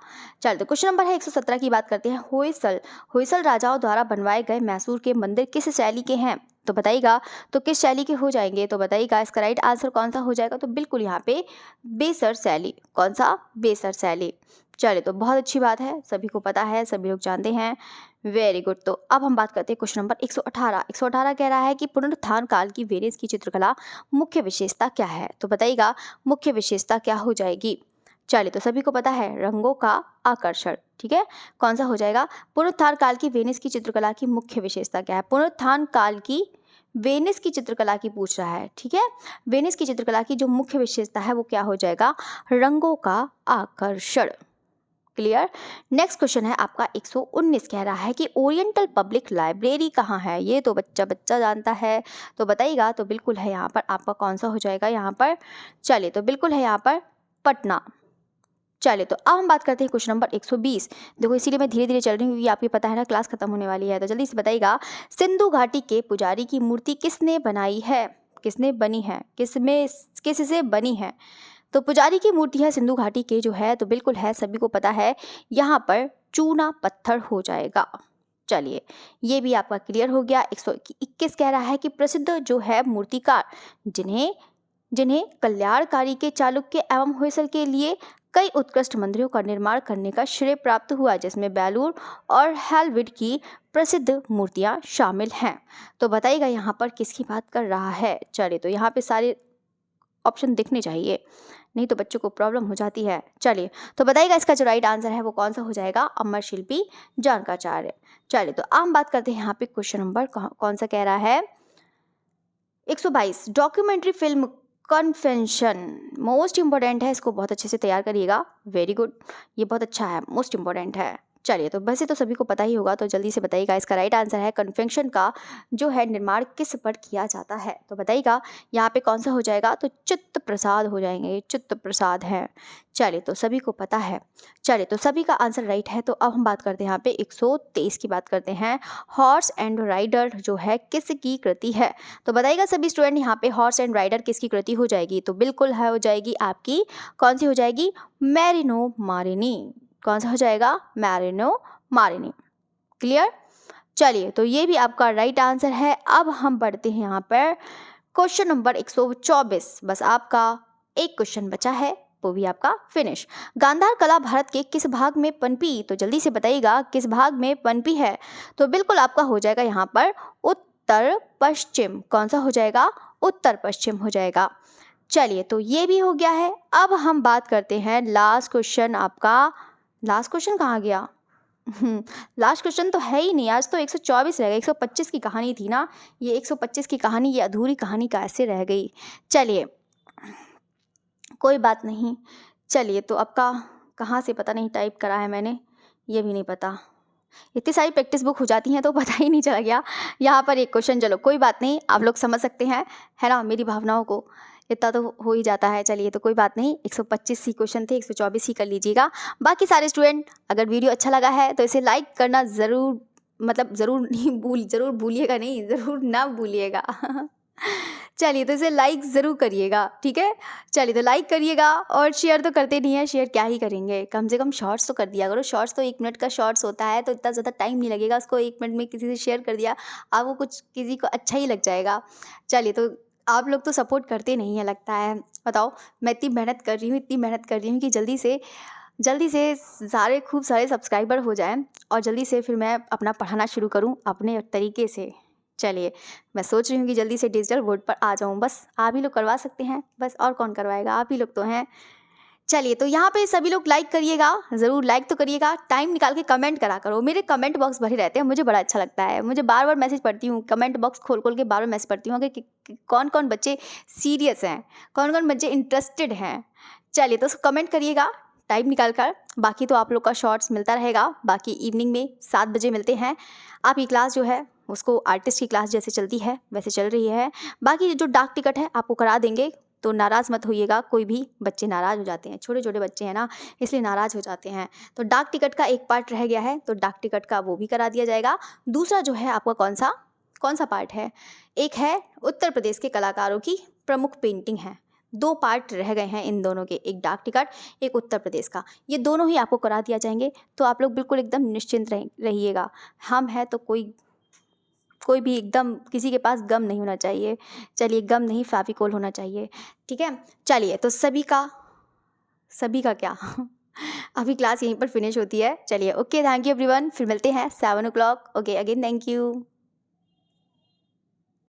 चलते क्वेश्चन नंबर है 117 की बात करते हैं। होयसल होयसल राजाओं द्वारा बनवाए गए मैसूर के मंदिर किस शैली के हैं, तो बताइएगा तो किस शैली के हो जाएंगे, तो बताइएगा इसका राइट आंसर कौन सा हो जाएगा, तो बिल्कुल यहाँ पे बेसर शैली। कौन सा, बेसर शैली। चलिए तो बहुत अच्छी बात है, सभी को पता है, सभी लोग जानते हैं, वेरी गुड। तो अब हम बात करते हैं क्वेश्चन नंबर 118। 118 कह रहा है कि पुनरुत्थान काल की वेनिस की चित्रकला मुख्य विशेषता क्या है, तो बताइएगा मुख्य विशेषता क्या हो जाएगी। चलिए तो सभी को पता है, रंगों का आकर्षण, ठीक है। कौन सा हो जाएगा, पुनरुत्थान काल की वेनिस की चित्रकला की मुख्य विशेषता क्या है, पुनरुत्थान काल की वेनिस की चित्रकला की पूछ रहा है, ठीक है। वेनिस की चित्रकला की जो मुख्य विशेषता है वो क्या हो जाएगा, रंगों का आकर्षण। क्लियर। नेक्स्ट क्वेश्चन है आपका 119 कह रहा है कि ओरिएंटल पब्लिक लाइब्रेरी कहाँ है, ये तो बच्चा बच्चा जानता है, तो बताइएगा तो बिल्कुल है यहाँ पर आपका कौन सा हो जाएगा यहाँ पर। चलिए तो बिल्कुल है यहाँ पर पटना। चलिए तो अब हम बात करते हैं क्वेश्चन नंबर 120। देखो इसीलिए मैं धीरे धीरे चल रही हूँ क्योंकि आपको पता है ना क्लास खत्म होने वाली है, तो जल्दी से बताइएगा सिंधु घाटी के पुजारी की मूर्ति किसने बनाई है, किसने बनी है, किसमें किससे बनी है, तो पुजारी की मूर्ति है सिंधु घाटी के जो है, तो बिल्कुल है, सभी को पता है, यहाँ पर चूना पत्थर हो जाएगा। चलिए ये भी आपका क्लियर हो गया। 121 कह रहा है कि प्रसिद्ध जो है मूर्तिकार जिन्हें जिन्हें कल्याणकारी के चालुक्य एवं होयसल के लिए कई उत्कृष्ट मंदिरों का निर्माण करने का श्रेय प्राप्त हुआ, जिसमें बेलूर और हेलविड की प्रसिद्ध मूर्तियां शामिल हैं, तो बताइएगा यहाँ पर किसकी बात कर रहा है। चलिए तो यहाँ पे सारे ऑप्शन दिखने चाहिए, नहीं तो बच्चों को प्रॉब्लम हो जाती है। चलिए तो बताइएगा इसका जो राइट आंसर है वो कौन सा हो जाएगा, अमर शिल्पी जानकाचार्य। चलिए तो आम बात करते हैं यहाँ पे क्वेश्चन नंबर कौन सा कह रहा है, 122। Documentary film confession most important है, इसको बहुत अच्छे से तैयार करिएगा। वेरी गुड, ये बहुत अच्छा है, मोस्ट इंपॉर्टेंट है। चलिए तो वैसे तो सभी को पता ही होगा, तो जल्दी से बताइएगा इसका राइट आंसर है कन्फेक्शन का जो है निर्माण किस पर किया जाता है, तो बताइएगा यहाँ पे कौन सा हो जाएगा, तो चित्त प्रसाद हो जाएंगे, चित्त प्रसाद है। चलिए तो सभी को पता है। चलिए तो सभी का आंसर राइट है। तो अब हम बात करते हैं यहाँ पे 123 की बात करते हैं। हॉर्स एंड राइडर जो है किसकी कृति है, तो बताइएगा सभी स्टूडेंट यहाँ पे हॉर्स एंड राइडर किसकी कृति हो जाएगी, तो बिल्कुल है हो जाएगी आपकी कौन सी हो जाएगी, मैरिनो मारिनी। कौन सा हो जाएगा, मैरिनो मारिनी। क्लियर। चलिए तो ये भी आपका राइट आंसर है। अब हम बढ़ते हैं यहाँ पर क्वेश्चन नंबर 124। बस आपका एक क्वेश्चन बचा है, वो भी आपका फिनिश। गांधार कला भारत के किस भाग में पनपी, तो जल्दी से बताइएगा किस भाग में पनपी है, तो बिल्कुल आपका हो जाएगा यहाँ पर उत्तर पश्चिम। कौन सा हो जाएगा, उत्तर पश्चिम हो जाएगा। चलिए तो ये भी हो गया है। अब हम बात करते हैं लास्ट क्वेश्चन आपका, लास्ट क्वेश्चन कहाँ गया, लास्ट क्वेश्चन तो है ही नहीं, आज तो 124 रह गए। 125 की कहानी थी ना, ये 125 की कहानी, ये अधूरी कहानी कैसे रह गई। चलिए कोई बात नहीं। चलिए तो आपका कहाँ से पता नहीं टाइप करा है मैंने, ये भी नहीं पता, इतनी सारी प्रैक्टिस बुक हो जाती हैं तो पता ही नहीं चला गया। यहाँ पर एक क्वेश्चन, चलो कोई बात नहीं, आप लोग समझ सकते हैं है ना मेरी भावनाओं को, इतना तो हो ही जाता है। चलिए तो कोई बात नहीं, 125 ही क्वेश्चन थे, 124 ही कर लीजिएगा। बाकी सारे स्टूडेंट अगर वीडियो अच्छा लगा है तो इसे लाइक करना ज़रूर, मतलब ज़रूर भूलिएगा नहीं, ज़रूर ना भूलिएगा चलिए तो इसे लाइक ज़रूर करिएगा, ठीक है। चलिए तो लाइक करिएगा और शेयर तो करते नहीं है, शेयर क्या ही करेंगे, कम से कम शॉर्ट्स तो कर दिया करो। शॉर्ट्स तो 1 मिनट का शॉर्ट्स होता है, तो इतना ज़्यादा टाइम नहीं लगेगा उसको, 1 मिनट में किसी से शेयर कर दिया, आपको कुछ किसी को अच्छा ही लग जाएगा। चलिए तो आप लोग तो सपोर्ट करते नहीं है लगता है, बताओ मैं इतनी मेहनत कर रही हूँ, इतनी मेहनत कर रही हूँ कि जल्दी से जल्दी से सारे खूब सारे सब्सक्राइबर हो जाएँ और जल्दी से फिर मैं अपना पढ़ाना शुरू करूँ अपने तरीके से। चलिए, मैं सोच रही हूँ कि जल्दी से डिजिटल बोर्ड पर आ जाऊँ, बस आप ही लोग करवा सकते हैं, बस और कौन करवाएगा, आप ही लोग तो हैं। चलिए, तो यहाँ पे सभी लोग लाइक करिएगा, ज़रूर लाइक तो करिएगा, टाइम निकाल के कमेंट करा करो। मेरे कमेंट बॉक्स भरे रहते हैं, मुझे बड़ा अच्छा लगता है। मुझे बार-बार मैसेज पढ़ती हूँ, कमेंट बॉक्स खोल-खोल के बार-बार मैसेज पढ़ती हूँ कि कौन-कौन बच्चे सीरियस हैं, कौन-कौन बच्चे इंटरेस्टेड हैं। चलिए, तो कमेंट करिएगा टाइम निकाल कर। बाकी तो आप लोग का शॉर्ट्स मिलता रहेगा, बाकी इवनिंग में 7 बजे मिलते हैं। आपकी क्लास जो है, उसको आर्टिस्ट की क्लास जैसे चलती है, वैसे चल रही है। बाकी जो डाक टिकट है, आपको करा देंगे, तो नाराज़ मत होइएगा, कोई भी बच्चे नाराज़ हो जाते हैं, छोटे-छोटे बच्चे हैं ना, इसलिए नाराज़ हो जाते हैं। तो डाक टिकट का एक पार्ट रह गया है, तो डाक टिकट का वो भी करा दिया जाएगा। दूसरा जो है आपका कौन-सा पार्ट है? एक है उत्तर प्रदेश के कलाकारों की प्रमुख पेंटिंग है। 2 पार्ट रह गए हैं इन दोनों के, एक डाक टिकट, एक उत्तर प्रदेश का। ये दोनों ही आपको करा दिया जाएँगे, तो आप लोग बिल्कुल एकदम निश्चिंत रहिएगा। हम हैं तो कोई भी एकदम किसी के पास गम नहीं होना चाहिए। चलिए, गम नहीं फेविकोल होना चाहिए, ठीक है? चलिए, तो सभी का क्या अभी क्लास यहीं पर फिनिश होती है। चलिए, ओके, थैंक यू एवरीवन, फिर मिलते हैं 7 o'clock। Okay, again thank you.